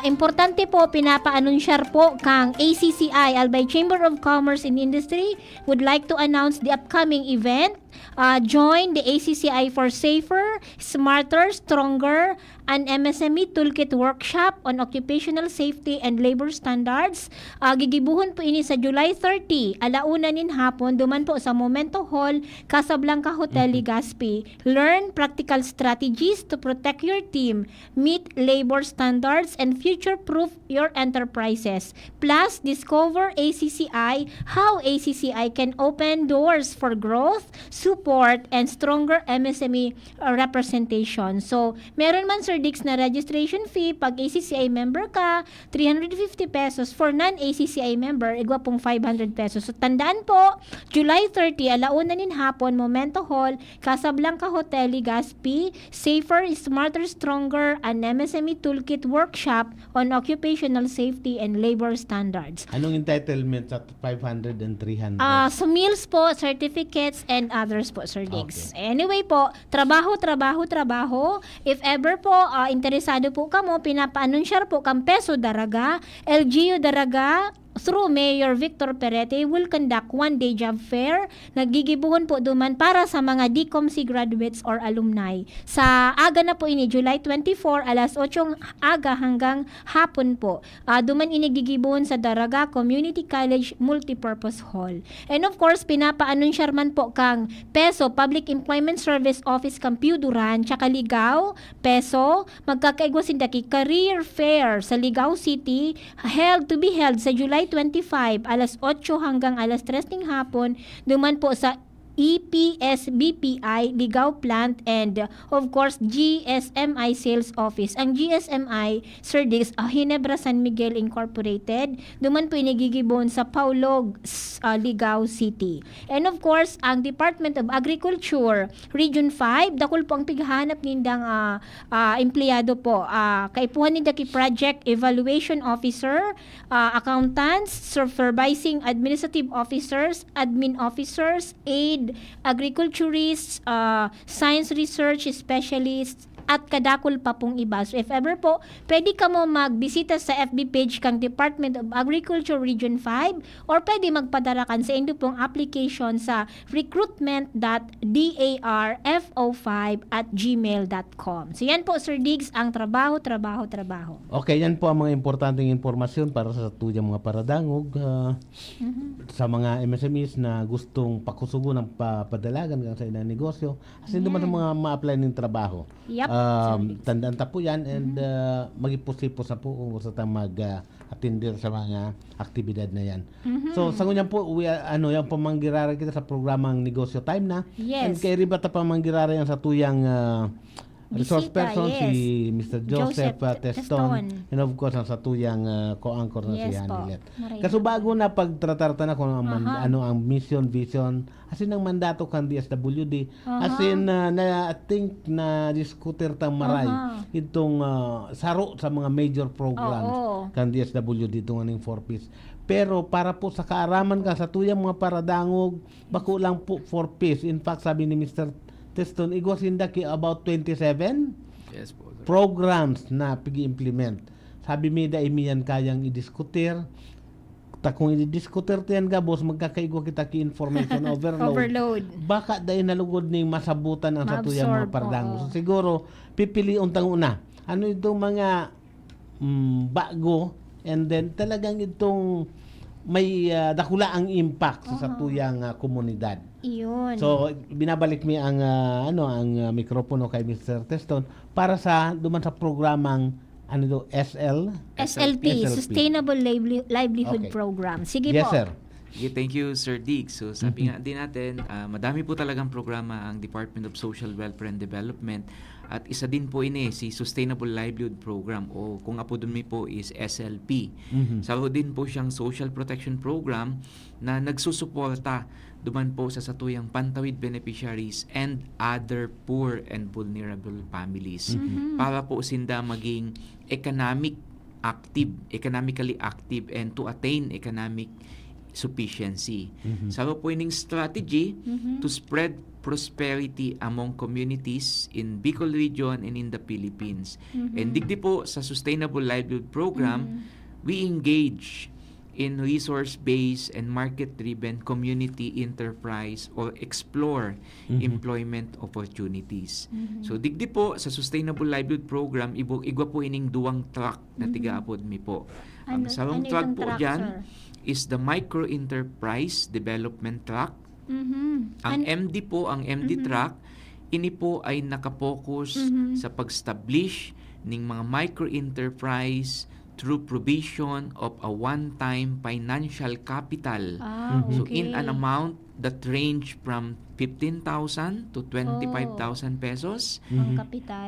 importante po, pinapa-anunsyar po kang ACCI, Albay Chamber of Commerce and Industry, would like to announce the upcoming event. Join the ACCI for Safer, Smarter, Stronger, an MSME Toolkit Workshop on Occupational Safety and Labor Standards. Gigibuhon po ini sa July 30, alauna nin hapon, duman po sa Momento Hall, Casablanca Hotel, Legazpi. Learn practical strategies to protect your team, meet labor standards, and future-proof your enterprises. Plus, discover ACCI, how ACCI can open doors for growth, support, and stronger MSME representation. So, meron man, Sir Dix, na registration fee. Pag ACCI member ka, 350 pesos. For non-ACCI member, igwa pong 500 pesos. So, tandaan po, July 30, alauna nin hapon, Momento Hall, Casablanca Hotel, Legazpi, Safer, Smarter, Stronger, an MSME Toolkit Workshop on Occupational Safety and Labor Standards.
Anong entitlement sa 500 and 300?
So meals po, certificates, and others po, Sir Diggs. Anyway po, trabaho. If ever po, interesado po kamo, pinapa-anunsyar po kang Peso Daraga, LGU Daraga, through Mayor Victor Perete, will conduct one-day job fair. Nagigibuhon po duman para sa mga DCOMC graduates or alumni. Sa aga na po ini, July 24, alas 8 aga hanggang hapon po. Duman inigigibuhon sa Daraga Community College Multipurpose Hall. And of course, pinapa-anunsyar man po kang Peso Public Employment Service Office Campiuduran, tsaka Ligao, Peso, magkakaigwasindaki Career Fair sa Ligao City, to be held sa July 25, alas 8 hanggang alas 3 ng hapon, duman po sa EPS-BPI, Ligao Plant, and of course, GSMI Sales Office. Ang GSMI, Sir Dix, Ginebra San Miguel Incorporated, duman po inigigibon sa Paulog, Ligao City. And of course, ang Department of Agriculture, Region 5, dakol po ang pighanap nindang empleyado po. Kaipuhan ninda ki Project Evaluation Officer, Accountants, Supervising Administrative Officers, Admin Officers, Aid, Agriculturists, Science Research Specialists, at kadakol pa pong iba. So if ever po, pwede ka mo magbisita sa FB page kang Department of Agriculture Region 5 or pwede magpadarakan sa inyong pong application sa recruitment.darfo5@gmail.com. So yan po, Sir Diggs, ang trabaho.
Okay, yan po ang mga importanteng impormasyon para sa tuyang mga paradangog sa mga MSMEs na gustong pakusugo ng padalagan sa ilang negosyo. Kasi naman sa mga ma-apply ng trabaho.
Yep.
Tandaan ta po yan and magipos-ipos na po kung gusto tayong mag-attendir sa mga aktibidad na yan. So, sa ngunyan po, yung pamanggirara kita sa programang Negosyo Time na.
Yes.
And kay riba ta pamanggirara yan sa tuyang resource
Bisita,
person,
yes.
si Mr. Joseph Teston. And of course, ang sa tuyang co-anchor na si
Yes po.
Hanilet.
Maray
Kaso
na.
bago na pagtratarta na kung ano ang mission, vision, asin ang mandato kang DSWD, asin I think na diskuter tang maray itong saro sa mga major programs kang DSWD itong aning 4Ps. Pero para po sa kaaraman ka sa tuyang mga paradangog, bako lang po 4Ps. In fact, sabi ni Mr. Teston, igwasindaki about 27
Yes po, sir.
programs na pigi-implement. Sabi mi da imiyan kayang i-diskutir. Kung i-diskutir tiyan ka, boss, magkakaigwa kita ki information overload. Baka dahil nalugod ni masabutan ang satuyang mga paradangog. So, siguro, pipili untang una. Ano itong mga bago and then talagang itong may dakula ang impact sa satuyang komunidad.
Iyon.
So, binabalik mi ang ang mikropono kay Mr. Teston para sa duman sa programang
SLP, Sustainable Livelihood
Okay.
Program. Sige
Yes,
po.
sir.
Okay, thank you, Sir Dig. So, sabi nga din natin, madami po talagang programa ang Department of Social Welfare and Development. At isa din po ini, si Sustainable Livelihood Program o kung apo dun mi po is SLP. So, din po siyang social protection program na nagsusuporta duman po sa satuyang pantawid beneficiaries and other poor and vulnerable families. Para po sinda maging economically active and to attain economic sufficiency. Saro po ining strategy to spread prosperity among communities in Bicol region and in the Philippines. And digdi po sa Sustainable Livelihood Program, we engage in resource-based and market-driven community enterprise or explore employment opportunities. So digdi po sa Sustainable Livelihood Program, igwa po ining duwang track na tigaapod mi po. Ang sarong track po dyan is the Micro Enterprise Development Track. Ang MD po, ang MD track, ini po ay nakapokus sa pag-establish ng mga micro-enterprise through provision of a one-time financial capital. So in an amount that range from 15,000 to 25,000 pesos,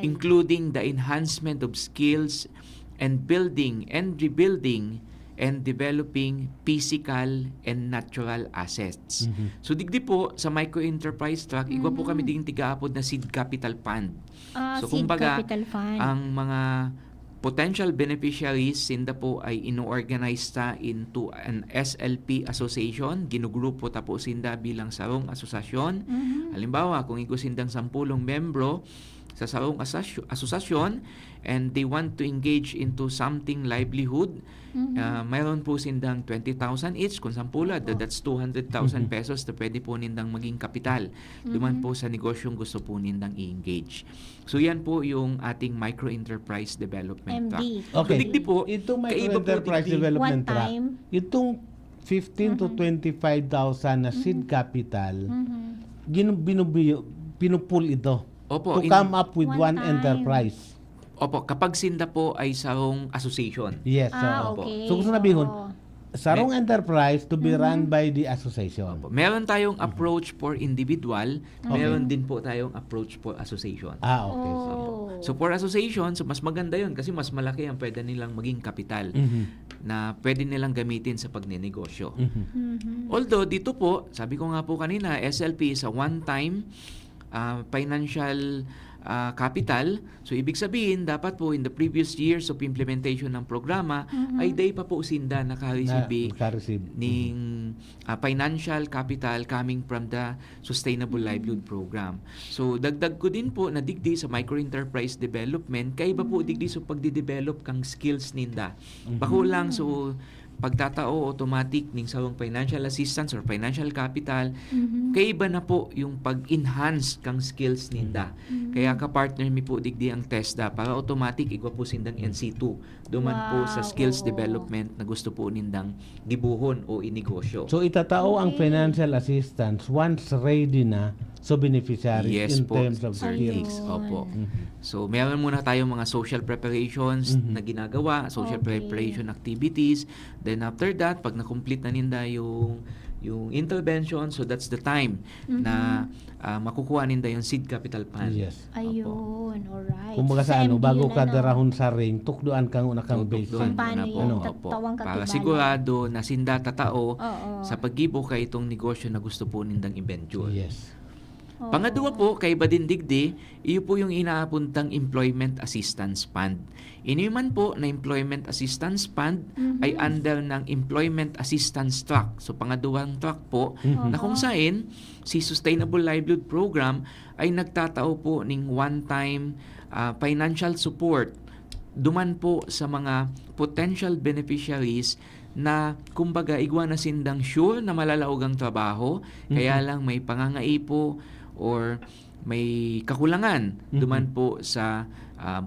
including the enhancement of skills and building and rebuilding and developing physical and natural assets. So digdi po sa micro-enterprise track, igwa po kami ding tigaapod na seed capital fund. So
Seed
kumbaga,
capital fund.
ang mga potential beneficiaries sinda po ay ino-organize ta into an SLP association, ginugrupo ta po sinda bilang sarong asosasyon. Halimbawa, kung igusindang 10 membro sa sarong asosasyon and they want to engage into something livelihood, mayroon po sindang 20,000 each. Kung 10 that's 200,000 pesos na pwede po nindang maging kapital. Duman po sa negosyong gusto po nindang i-engage. So yan po yung ating micro-enterprise development track.
Okay.
So, digdi po,
Itong
kaiba po
micro-enterprise
digdi.
development
One
track,
time.
itong 15 to 25,000 na seed capital, pinupul ito
Opo,
to come up with one
One time.
enterprise.
Opo, kapag sinda po ay sarong association.
Yes.
Opo.
So kung sabihin, sarong enterprise to be run by the association.
Meron tayong approach for individual, meron din po tayong approach for association.
Okay.
So for association, so mas maganda yun kasi mas malaki ang pwede nilang maging kapital na pwede nilang gamitin sa pagnenegosyo. Although dito po, sabi ko nga po kanina, SLP is a one-time financial capital. So ibig sabihin, dapat po in the previous years of implementation ng programa, ay day pa po sinda naka-receive ng financial capital coming from the Sustainable Livelihood Program. So dagdag ko din po na digdi sa micro-enterprise development, kaiba po digdi sa pagde-develop kang skills ninda. Bako lang, so pagtatao automatic ning sawang financial assistance or financial capital, kaiba na po yung pag-enhance kang skills ninda. Kaya ka-partner mi po digdi ang TESDA para automatic igwa po sindang NC2 duman po sa skills development na gusto po nindang gibuhon o inegosyo.
So itatao ang financial assistance once ready na so beneficiaries in
po,
terms of
Sir
skills.
Diggs. Opo. So, meron muna tayong mga social preparations na ginagawa, social preparation activities. Then after that, pag na-complete na ninda yung intervention, so that's the time na makukuha ninda yung seed capital fund.
Yes.
Ayun, alright.
Kung baga sa ano, bago ka darahon sa ring, tukduan kang una kang base.
Kung paano yung
Opo.
tawang
Para
katibalan.
sigurado na sinda tatao
Oo.
sa paggibo kay itong negosyo na gusto po nindang i-venture.
Yes.
Pangadua po, kay Badin Digdi, iyo po yung inaapuntang Employment Assistance Fund. Iniman po na Employment Assistance Fund ay under ng Employment Assistance Track. So pangaduang track po na kung saan si Sustainable Livelihood Program ay nagtatao po ng one-time financial support duman po sa mga potential beneficiaries na kumbaga igwa na sindang sure na malalaog ang trabaho, kaya lang may pangangaipo or may kakulangan duman po sa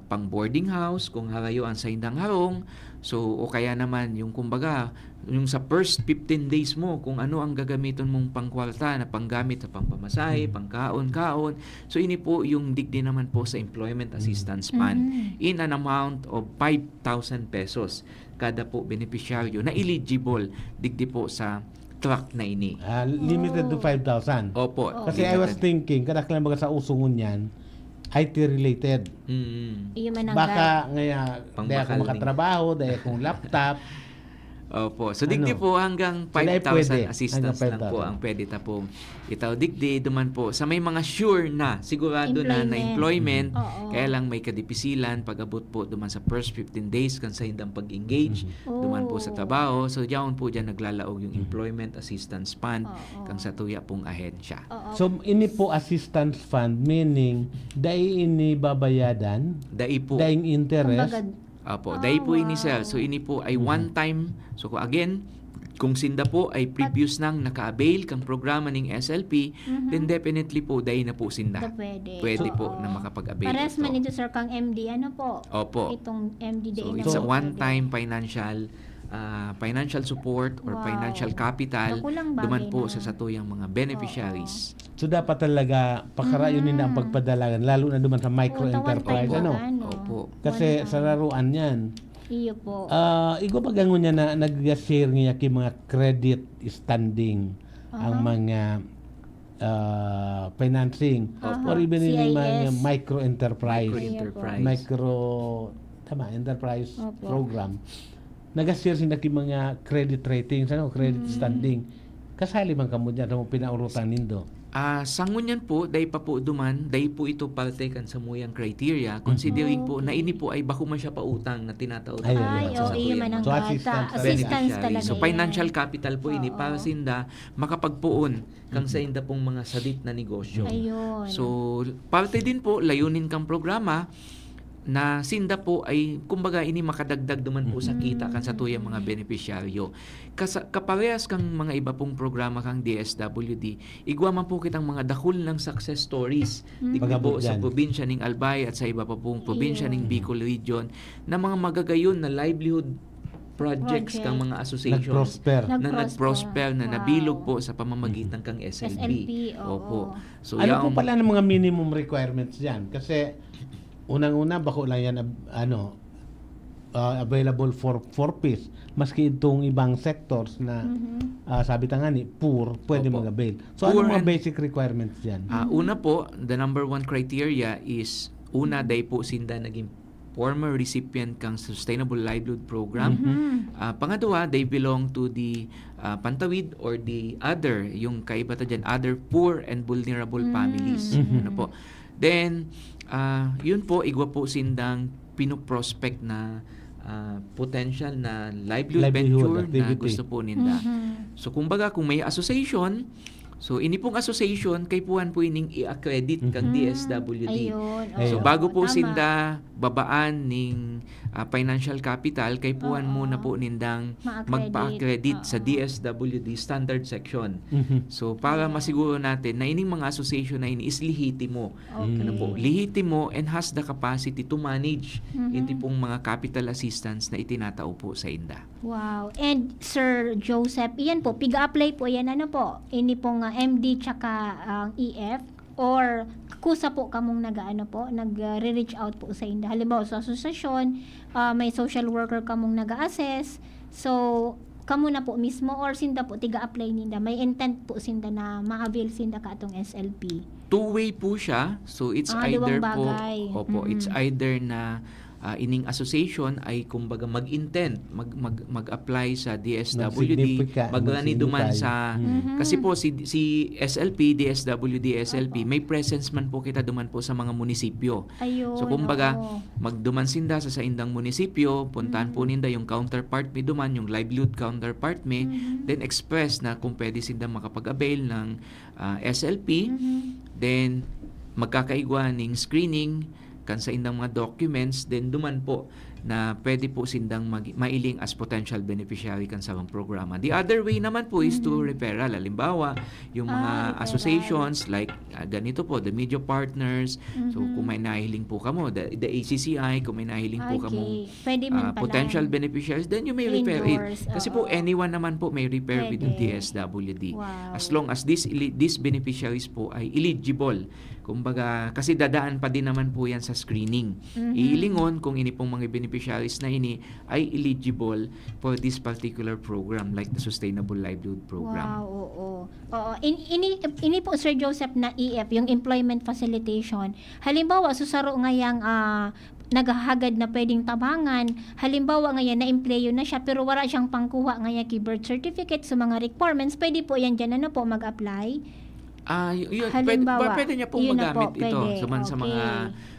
pang boarding house kung harayo ang sa indang harong. So o kaya naman yung kumbaga yung sa first 15 days mo kung ano ang gagamiton mong pangkwarta na panggamit sa pangpamasahe, pangkaon-kaon. So ini po yung digdi naman po sa Employment Assistance Fund in an amount of 5,000 pesos kada po beneficiaryo na eligible digdi po sa track na ini.
Limited to 5,000.
Opo.
Kasi I was thinking, kadaklan baga sa usungon yan, IT related.
Iyo man ang
Baka ngaya, dahil
Pangbakal
ako makatrabaho, dahil akong laptop.
Opo. So digdi po hanggang
Sila ay pwede.
5,000 assistance
Hanggang
lang po
5,000.
ang pwede ta pong itaw digdi duman po sa may mga sure na sigurado na employment
Oo.
kaya lang may kadipisilan pag-abot po duman sa first 15 days kan sa hindang pag-engage duman po sa trabaho. So diyan po diyan naglalaog yung employment assistance fund kang sa tuya pong ahensya.
So ini po assistance fund meaning dai ini babayadan,
Dai po.
daing interest.
Apo, dahil po ini sir. So ini po ay one time. So again, kung sinda po ay previous nang naka-avail kang programa ng SLP, then definitely po dahil na po sinda. Pwede po na makapag-avail.
Pares
ito.
man ito sir kang MD, ano po?
Opo.
Itong MD day
So
na
it's a
po.
one-time financial support or
Wow.
financial capital
Nakulang bagay
duman po
na.
sa satuyang mga beneficiaries.
So dapat talaga pakarayonin na ang pagpadalagan lalo na duman sa micro-enterprise.
Oo,
Ano?
Opo.
Kasi sa laruan yan,
Iyo po.
igo pagangon niya na nag-share niya ki mga credit standing ang mga financing or even yung mga
CIS.
micro-enterprise.
Micro-enterprise.
Enterprise
Opo.
program. Nag-share sila ki mga credit ratings, credit standing. Kasali man kamo dyan sa mga pinaurutan nindo.
Sangon yan po, dahil pa po duman, dahil po ito parte kan sa muyang criteria, considering po na ini po ay bako man siya pautang na tinatawag
Ay,
iya man ang
So,
bata.
assistance
Assistance
beneficiary.
talaga
So
yan.
financial capital po ini para sinda makapagpuon kang sa inda pong mga sadit na negosyo.
Ayun.
So parte din po layunin kang programa na sinda po ay kumbaga ini makadagdag duman po sa kita kan sa tuyang mga benepisyaryo. Kaparehas kang mga iba pong programa kang DSWD, igwa man po kitang mga dakul ng success stories. Digdi po sa probinsya ng Albay at sa iba pa pong probinsya ng Bicol Region na mga magagayon na livelihood projects kang mga associations na nag-prosper na nabilog po sa pamamagitan kang SLP.
oo.
So
Ano po pala ng mga minimum requirements diyan? Kasi unang-una bako lang yan available for 4Ps maski itong ibang sectors na sabi ta nga ni poor pwede mag-avail. So ano mga basic requirements diyan?
Una po, the number one criteria is una dahil po sinda naging former recipient kang Sustainable Livelihood Program. Pangalawa, they belong to the Pantawid or the other, yung kaiba ta dyan, other poor and vulnerable families. Ano po. Then, yun po, igwa po sindang pinoprospect na potential na livelihood venture
activity
na gusto po ninda. So, kumbaga, kung may association, so ini pong association, kay puan po ining i-accredit kang DSWD.
Ayun.
So,
Oo,
bago po
tama.
sinda babaan ning financial capital, kay puan muna po nindang magpa-accredit sa DSWD standard section. So, para masiguro natin na ining mga association na ini is lehitimo. Ano po, lehitimo and has the capacity to manage iti pong mga capital assistance na itinatao po sa inda.
Wow. And Sir Joseph, iyan po, piga-apply po yan, ano po? Ini pong MD tsaka EF or kusa po kamong nag-reach out po sa inda. Halimbawa sa asosasyon, may social worker kamong nag-assess. So, kamo na po mismo or sinda po tiga-apply ninda. May intent po sinda na ma-avail sinda ka atong SLP.
Two-way po siya. So, it's either
liwang
po,
bagay.
it's either na ining association ay kumbaga mag-intend mag-apply sa DSWD magani duman sa kasi po si SLP DSWD SLP may presence man po kita duman po sa mga munisipyo.
Ayun,
so kumbaga magduman sinda sa indang munisipyo, puntahan po ninda yung counterpart mi duman, yung livelihood counterpart mi, then express na kung pwede sinda makapag-avail ng SLP, then magkakaigwa ning screening kan sa indang mga documents, then duman po na pwede po sindang mailing as potential beneficiary kan sa mga programa. The other way naman po is to referral. Halimbawa, yung mga associations like ganito po, the media partners. So kung may nahiling po kamo, the ACCI, kung may nahiling po kamo potential beneficiaries, then you may refer it. Kasi po anyone naman po may refer with the DSWD. As long as these beneficiaries po ay eligible. Kumbaga, kasi dadaan pa din naman po yan sa screening. Iilingon kung ini pong mga beneficiaries na ini ay eligible for this particular program like the Sustainable Livelihood Program.
Wow, oo. Ini po Sir Joseph na EF, yung Employment Facilitation. Halimbawa, susaro ngayang naghahagad na pwedeng tabangan. Halimbawa ngayon na empleyo na siya pero wala siyang pangkuha ngayon kay birth certificate sa mga requirements, pwede po yan dyan mag-apply.
Yun,
Halimbawa,
pwede niya pong
yun na
magamit
po,
ito
pwede.
sa mga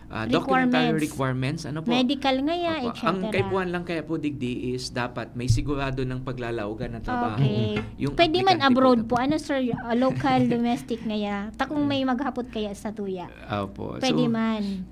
Okay.
documentary requirements. Ano po?
Medical ngaya,
Opo.
etc.
Ang kaipuhan lang kaya po digdi is dapat may sigurado ng paglalaugan ng trabaho.
Okay.
Yung
Pwede man
aplikante
abroad
po.
po. Ano sir, local, domestic ngaya. Takong may maghapot kaya sa tuya.
Opo.
Pwede man.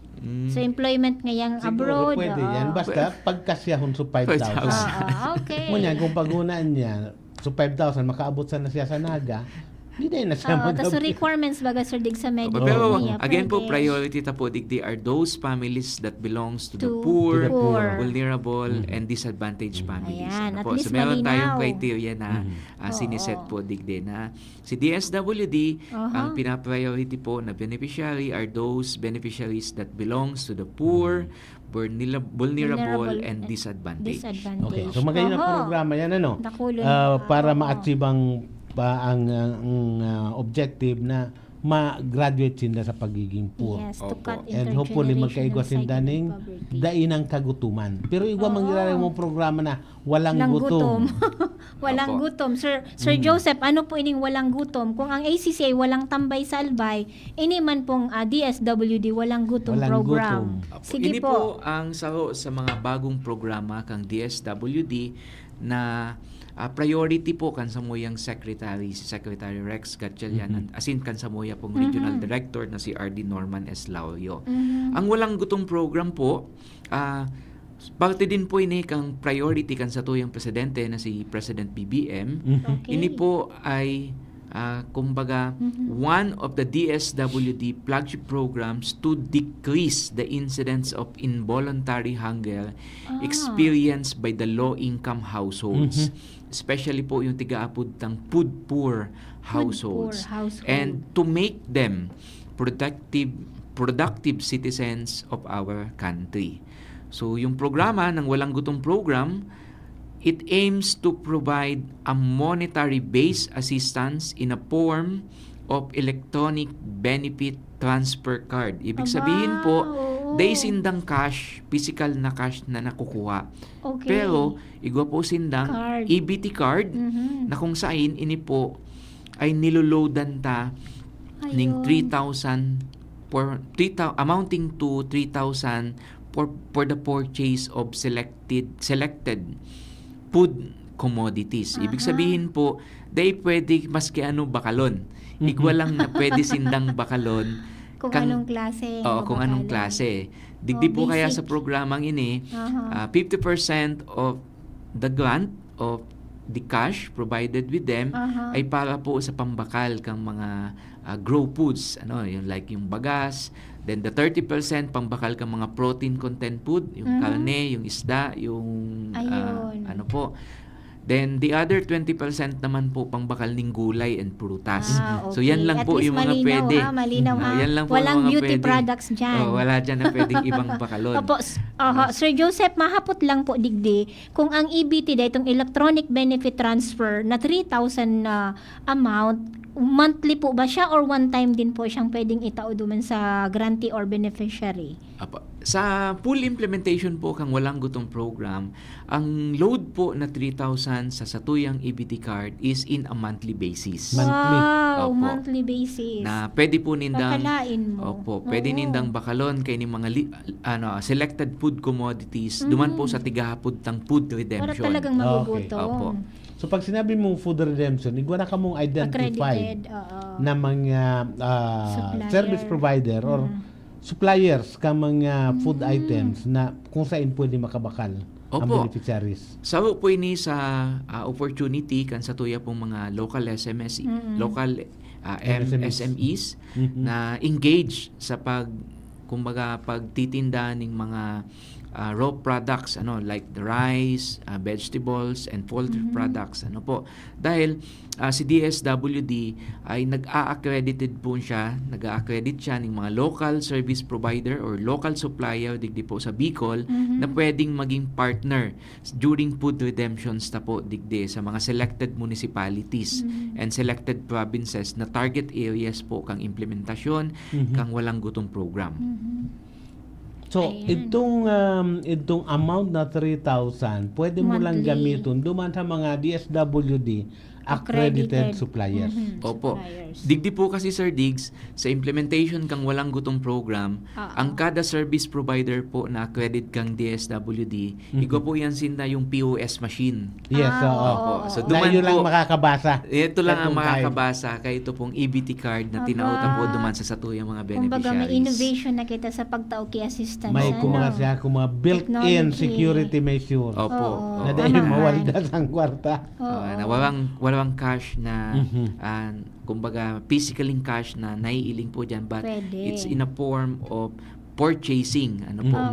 So employment ngayang abroad.
Pwede
oo.
yan. Basta pagkasyahon sa 5,000.
Okay.
Ngunyan, kung pagunaan niya, so 5,000, makaabot sana siya sa Naga, hindi na siya
Tapos
mag-
requirements baga sir dig sa medical.
Pero
niya,
again po,
pwede.
priority ta po digdi are those families that belongs to the
To
poor,
the poor.
vulnerable, and disadvantaged families.
Ayan,
Ano
at
po?
least
So meron
malinaw.
tayong criteria na siniset po digdi na si DSWD, ang pina-priority po na beneficiary are those beneficiaries that belongs to the poor, vulnerable, and disadvantaged.
Okay. So magayon ang programa yan
Nakulong.
para ma-achieve ang objective na ma-graduate sila sa pagiging poor.
Yes, to cut
And hopefully magkaigwas
intergenerational
sila ning
poverty.
dainang kagutuman. Pero igwa mangyari mo programa na walang gutom.
Walang gutom. Sir Joseph, ano po ining walang gutom? Kung ang ACCA walang tambay sa albay, ini man pong DSWD walang gutom
Walang
program.
gutom.
Sige
Ini
po.
ang saro sa mga bagong programa kang DSWD na priority po kan sa moyang secretary, si Secretary Rex Gatchalian, asin kan sa moya pong regional director na si RD Norman S. Laurio. Ang walang gutom program po, parte din po ini kang priority kan sa tuyang presidente na si President BBM.
Okay.
Ini po ay kumbaga one of the DSWD flagship programs to decrease the incidence of involuntary hunger experienced by the low-income households. Especially po yung tiga-apod ng food poor households. And to make them productive citizens of our country. So yung programa ng Walang Gutom program, it aims to provide a monetary-based assistance in a form of electronic benefit transfer card. Ibig sabihin po, day sindang cash, physical na cash na nakukuha.
Okay.
Pero, igwa po sindang
Card.
EBT card na kung saan ini po ay niloloadan ta ning 3,000 amounting to 3,000 for the purchase of selected food commodities. Ibig sabihin po, day pwede maski ano bakalon. Igwa lang na pwede sindang bakalon.
Kung anong klase.
Oo, kung anong klase. Digdi po kaya sa programang ini, 50% of the grant of the cash provided with them ay para po sa pambakal kang mga grow foods, yung like yung bagas, then the 30% pambakal kang mga protein content food, yung karne, yung isda, yung ano po. Then the other 20% naman po pangbakal ng gulay and prutas.
Okay.
So yan lang
At
po
least
yung mga
malinaw,
pwede.
Malinaw ha.
Yan lang po
Walang
yung mga
beauty
pwede.
products dyan.
Wala dyan na pwedeng ibang bakalon.
Opo, Sir Joseph, mahapot lang po digdi kung ang EBT da itong electronic benefit transfer na 3,000 amount, monthly po ba siya or one time din po siyang pwedeng itao duman sa grantee or beneficiary?
Apa. Sa full implementation po kang Walang Gutom program, ang load po na 3,000 sa satuyang EBT card is in a monthly basis.
Wow,
Opo.
monthly basis.
Na pwede po nindang
Kakalain mo.
Opo, pwede nindang bakalon kay ni mga selected food commodities duman po sa tigahapod tang food redemption.
Para talagang magugutom.
Opo.
So pag sinabi mong food redemption, igwa na ka mong identified
Accredited,
na mga
Supplier.
service provider or suppliers ka mga food items na kung saan pwede makabakal ang
Opo.
beneficiaries.
Saro po ini sa opportunity kan sa tuya pong mga local SMS, local SMEs na engage sa pagtitinda ng mga raw products like the rice, vegetables and poultry products dahil si DSWD ay nag-a-accredited po siya, nag-a-accredit siya ng mga local service provider or local supplier digdi po sa Bicol na pwedeng maging partner during food redemptions po digdi sa mga selected municipalities and selected provinces na target areas po kang implementasyon kang Walang Gutom program.
So, itong amount na 3,000, pwede mo lang
Monthly.
gamitin duman sa mga DSWD accredited suppliers.
Opo. Digdi po kasi Sir Diggs, sa implementation kang walang gutom program, ang kada service provider po na accredited kang DSWD, igo po yan sinda yung POS machine.
Yes,
Opo. So,
na yun lang
po,
makakabasa.
ito lang ang
Itong
makakabasa kay ito pong EBT card na tinauta po duman sa satuyang mga beneficiaries.
Kumbaga, may innovation na kita sa pagtao kay assistance.
May kumaga siya kung mga built-in
Technology.
security measure.
Opo.
Na dahil mawaldas ang kwarta.
Na walang cash na kumbaga physically cash na naiiling po dyan, but
Pwede.
it's in a form of purchasing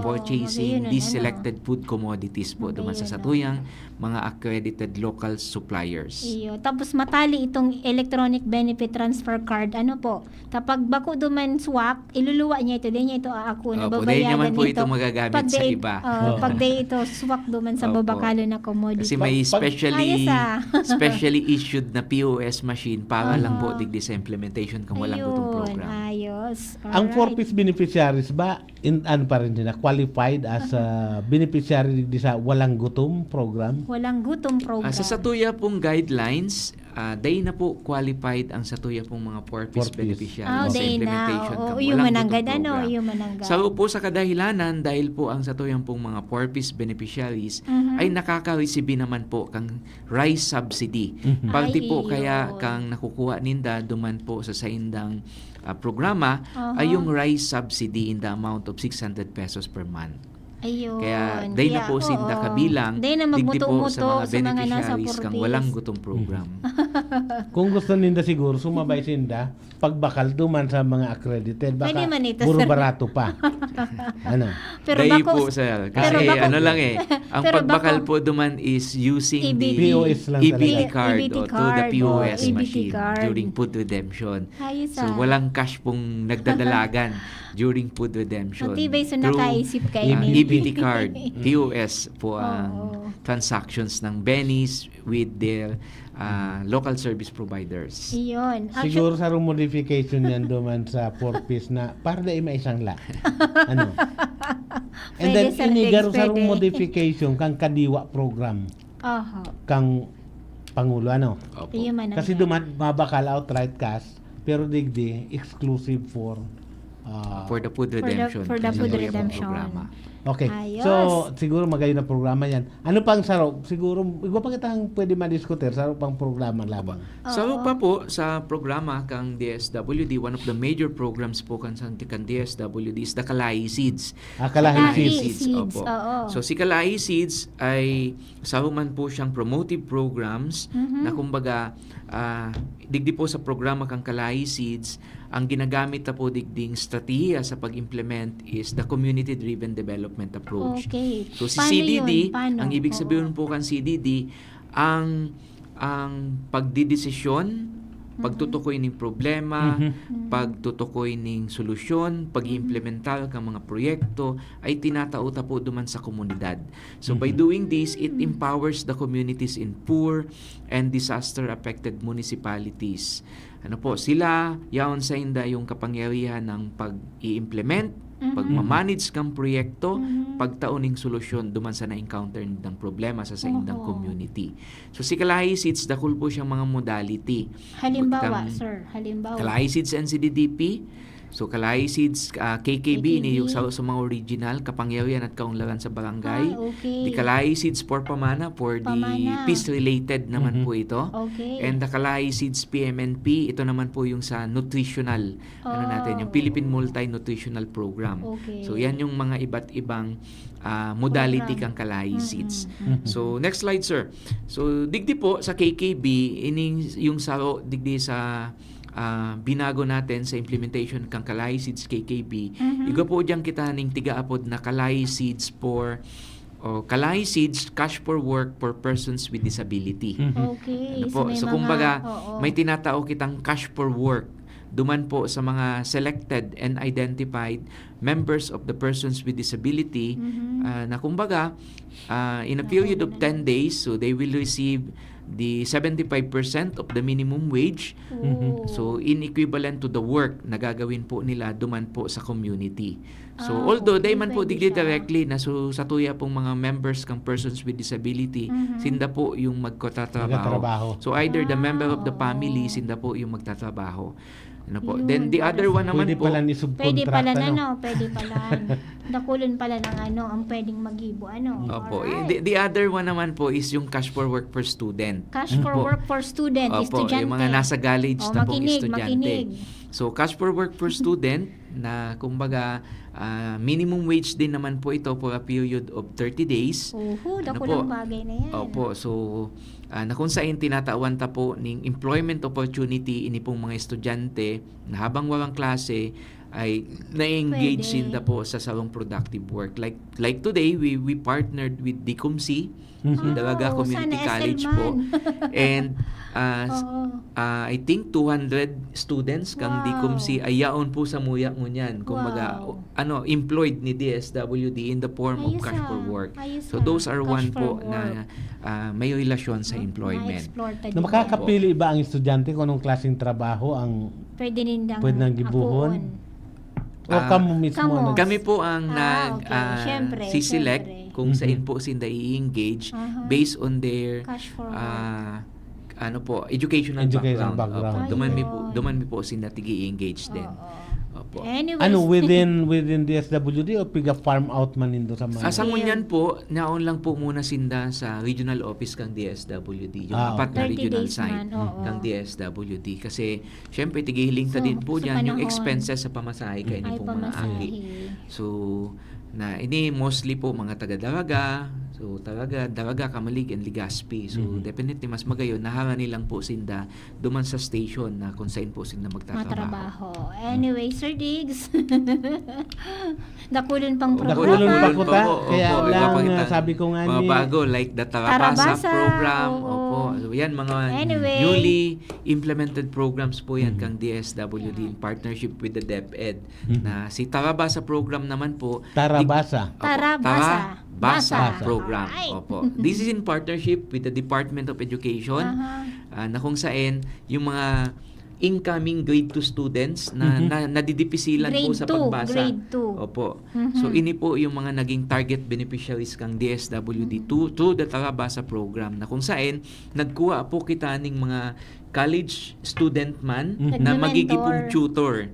purchasing
magayon,
these selected food commodities po duman sa satuyang mga accredited local suppliers.
Iyo. Tapos matali itong electronic benefit transfer card. Ano po? Tapag bako duman swak, iluluwa niya ito. Di niya ito ako na
Opo,
babayaran
dahil naman po ito
ito.
magagamit sa iba.
Pag day ito swak duman sa
Opo.
babakalo na commodity.
Kasi may specially issued na POS machine para lang po digdi sa implementation kung walang gutong program.
Ayos.
Ang
Alright.
4-piece beneficiaries ba, ano pa rin sila, qualified as a beneficiary di sa walang gutom program?
Walang gutom program.
Sa satuya pong guidelines, day na po qualified ang satuya pong mga 4-piece beneficiaries sa
day
implementation
na.
kang
Yung
walang
mananggad,
gutong
ano?
program.
Yung mananggad.
Sa po sa kadahilanan, dahil po ang satuyang pong mga 4-piece beneficiaries ay nakaka-receive naman po kang rice subsidy. Parte po kaya kang nakukuha ninda duman po sa saindang programa ay yung rice subsidy in the amount of 600 pesos per month.
Ayun.
Kaya day na po sinda kabilang
day na
digdi po sa mga
sa mga nasa
beneficiaries kang
4-piece.
walang gutong program.
Kung gusto ninda siguro, sumabay sinda, pagbakal duman sa mga accredited, baka
Pwede man ito,
puro
sir.
barato pa. Ano?
Pero
Day
bako,
po sir.
pero
Kasi
bako-
ano lang ang
pero
pagbakal
bako-
po duman is using
EBT.
the
POS lang
EBT
talaga.
card
EBT
to the
card.
POS
EBT
machine
card.
during food redemption.
Ayos
So walang cash pong nagdadalagan during food redemption.
Matibay sa
Through
nakaisip kayo
ang
ni.
EBT card, POS po ang transactions ng Benny's with their local service providers.
Iyon.
Siguro sa room modification yan duman sa 4-piece na para na maisang la. Ano? And then,
Pwede, Sir
inigaro
Dex,
sa room
pwede.
modification kang kadiwa program.
Aha.
Kang Pangulo, ano?
Iyon man ang
Kasi duman, mabakal outright cash, pero digdi, exclusive for
the food redemption.
for the
Sa
food
tuyang
redemption.
programa.
Okay.
Ayos.
So, siguro magayon na programa yan. Ano pang saro? Siguro, ikaw pa kitang pwede madiskutir saro pang programa lamang.
So pa po sa programa kang DSWD, one of the major programs po kang DSWD is the Kalahi Seeds.
Kalahi
Seeds.
Opo.
Oo.
So si Kalahi Seeds ay man po siyang promotive programs na kumbaga digdi po sa programa kang Kalahi Seeds, ang ginagamit na po digding strategiya sa pag-implement is the community-driven development approach.
Okay.
So si
Paano
CDD,
yun? Paano?
ang ibig sabihin po kan CDD, ang pagdidesisyon, pagtutukoy ng problema, pagtutukoy ng solusyon, pag-iimplementar ng mga proyekto ay tinatauta po duman sa komunidad. So by doing this, it empowers the communities in poor and disaster-affected municipalities. Ano po, sila yaon sa inda yung kapangyarihan ng pag-i-implement, pagmamanage kang proyekto, pagtauning solusyon duman sa na-encounter ng problema sa indang community. So si Kalahi Seeds, dakul po siyang mga modality.
Halimbawa, sir. Halimbawa.
Kalahi Seeds NCDDP, so Kalahi Seeds KKB ni yung sa mga original kapangyarihan at kaunlaran sa barangay.
Okay.
The Kalahi Seeds for Pamana for the peace related naman po ito.
Okay.
And the Kalahi Seeds PMNP, ito naman po yung sa nutritional yung Philippine Multi-Nutritional Program.
Okay.
So yan yung mga iba't ibang modality kang Kalahi Seeds. So next slide sir. So digdi po sa KKB ining yung saro digdi sa binago natin sa implementation kang Kalahi Seeds KKB. Igo po diyang kita ning tigaapod na Kalahi Seeds for Kalahi Seeds Cash for Work for Persons with Disability.
Okay.
Ano po?
may
So
mga-
kumbaga,
oo.
may tinatao kitang cash for work. Duman po sa mga selected and identified members of the persons with disability na kumbaga in a period of 10 days, so they will receive the 75% of the minimum wage. So in equivalent to the work na gagawin po nila duman po sa community. So although they man po digdi directly na so sa tuya pong mga members kang persons with disability, sinda po yung magtatrabaho. So either the member of the family, sinda po yung magtatrabaho. Ano po. Then the other one naman
Pwede
po,
pala ni subcontract.
Pwede pala pwede pala. Dakulon pala ng ang pwedeng mag-ibo
Opo.
Alright.
The other one naman po is yung cash for work per student.
Cash for work for student,
Opo,
estudyante.
yung mga nasa college na pong estudyante.
Makinig.
So, cash for work per student na kumbaga minimum wage din naman po ito for a period of 30 days.
Dakulang bagay na yan.
Opo. So, na kung saan tinatawan ta po ng employment opportunity ini pong mga estudyante na habang walang klase ay na-engage
Pwede.
sinda po sa salong productive work. Like today, we partnered with DCOMC, Dalaga Community
sana
College
SL
po.
man.
And I think 200 students kang DCOMC ay yaon po sa muya ngunyan. Kumbaga, employed ni DSWD in the form of cash for work. So those are one po na may relasyon sa employment.
Na makakapili ba ang estudyante kung anong klaseng trabaho ang
Pwede nindang
nang gibuhon? O kamo mismo?
Kami po ang
Siyempre,
siselect kung saan po sinda i-engage based on their
cash for
educational background.
Ayun.
Duman mi po sinda tigi-engage din. Opo.
Anyways,
within DSWD o piga farm out man nindo sa mga?
Sa ngunyan po, naon lang po muna sinda sa regional office kang DSWD. Yung apat na
30
regional
days
site
man,
kang DSWD. Kasi, syempre, tigihiling ta din po
sa
dyan yung
panahon.
expenses sa pamasahe kayo ni pong mga aki. So, ini mostly po mga taga-Daraga. So, Daraga, Kamalig, and Legazpi. So, definitely mas magayon, nahanga nilang po sinda duman sa station na kung saan po sinda magtatrabaho.
Anyway, Sir Diggs. Dakulon pang programa.
Dakulon pa ko ta.
Opo,
Kaya
opo,
lang,
ipapakita.
sabi ko nga
Mga
ni...
bago, like the Tarabasa program. Opo. So, yan, mga newly implemented programs po yan kang DSWD in partnership with the DepEd. Na si Tarabasa program naman po.
Tarabasa.
Basa program. Opo. This is in partnership with the Department of Education na kung saan yung mga incoming grade 2 students na nadidipisilan po sa pagbasa.
Grade 2.
Opo. So ini po yung mga naging target beneficiaries kang DSWD to the Tarabasa program na kung saan nagkuha po kita ng mga college student man na magiging pong tutor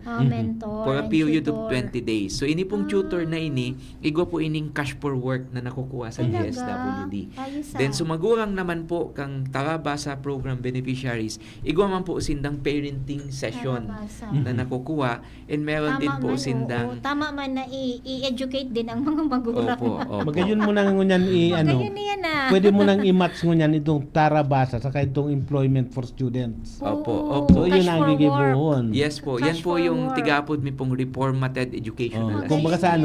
for a period of 20 days. So ini pong tutor na ini, igwa po ining cash for work na nakukuha sa DSWD. Then sumagurang naman po kang Tarabasa program beneficiaries, igwa man po sindang parenting session na nakukuha and meron din po sindang
tama man na i-educate din ang mga magulang.
Opo.
Magayon mo nang ngunyan pwede mo nang i-match ngunyan itong Tarabasa saka itong employment for students.
Opo.
So yun ang gigibuhon.
Yes po. Yan po yung tigapod mi pong reformatted educational.
Kung baka sa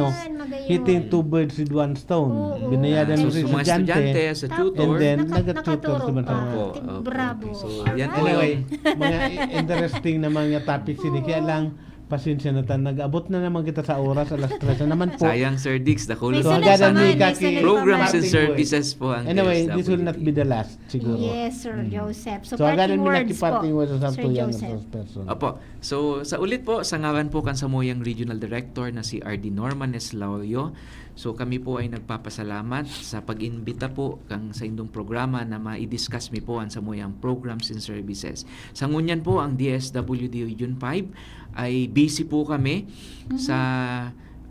hitting two birds with one stone. Binayaran mo sa
mga estudyante, sa tutor,
and then nag-tutor naman sa mga.
Bravo.
So, yan po
Anyway, mga interesting na mga topics ini. Kaya lang, pasensya na tayo. Nag-abot na naman kita sa oras, alas 3 na naman po.
Sayang, Sir Dix.
May
Programs and services po ang
Anyway,
DSWD.
this will not be the last, siguro.
Yes, Sir Joseph. So,
agadan
parting
mi
words po,
nakiparting words sa
Sir
tuyang
Joseph.
person.
Opo. So, sa ulit po, sa ngaran po kan Samoyang Regional Director na si RD Norman Eslaurio. So, kami po ay nagpapasalamat sa pag-imbita po kang sa indong programa na ma-discuss mi po ang Samoyang programs and services. Sa ngunyan po, ang DSWD Region 5 ay busy po kami sa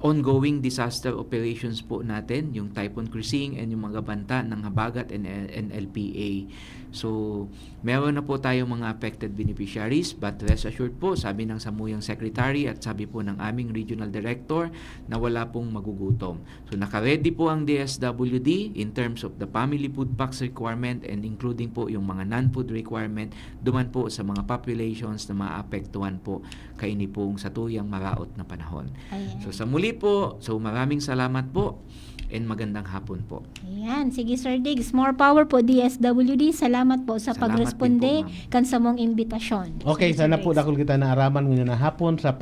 ongoing disaster operations po natin, yung Typhoon Cruising and yung mga banta ng Habagat and LPA. So, meron na po tayong mga affected beneficiaries, but rest assured po, sabi ng Samuyang Secretary at sabi po ng aming Regional Director na wala pong magugutom. So, naka-ready po ang DSWD in terms of the family food packs requirement and including po yung mga non-food requirement duman po sa mga populations na maapektuhan po kaini pong sa tuyang maraot na panahon. So, sa muli muli po. So maraming salamat po and magandang hapon po.
Ayan, sige Sir Diggs. More power po DSWD. Salamat po sa
Salamat
pagresponde
din po,
kan sa mong imbitasyon.
Okay,
Sige, Sir
sana po
Diggs.
dakol kita na araman ngayon na hapon sa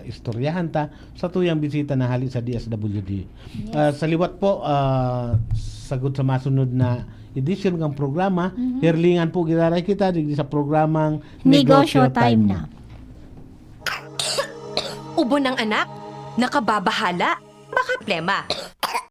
istoryahan ta sa tuyang bisita na hali sa DSWD. Sa liwat po, sagot sa masunod na edisyon ng programa, hirlingan po giraray kita digdi sa programang
Negosyo Time na.
Ubo ng anak, nakababahala, baka plema.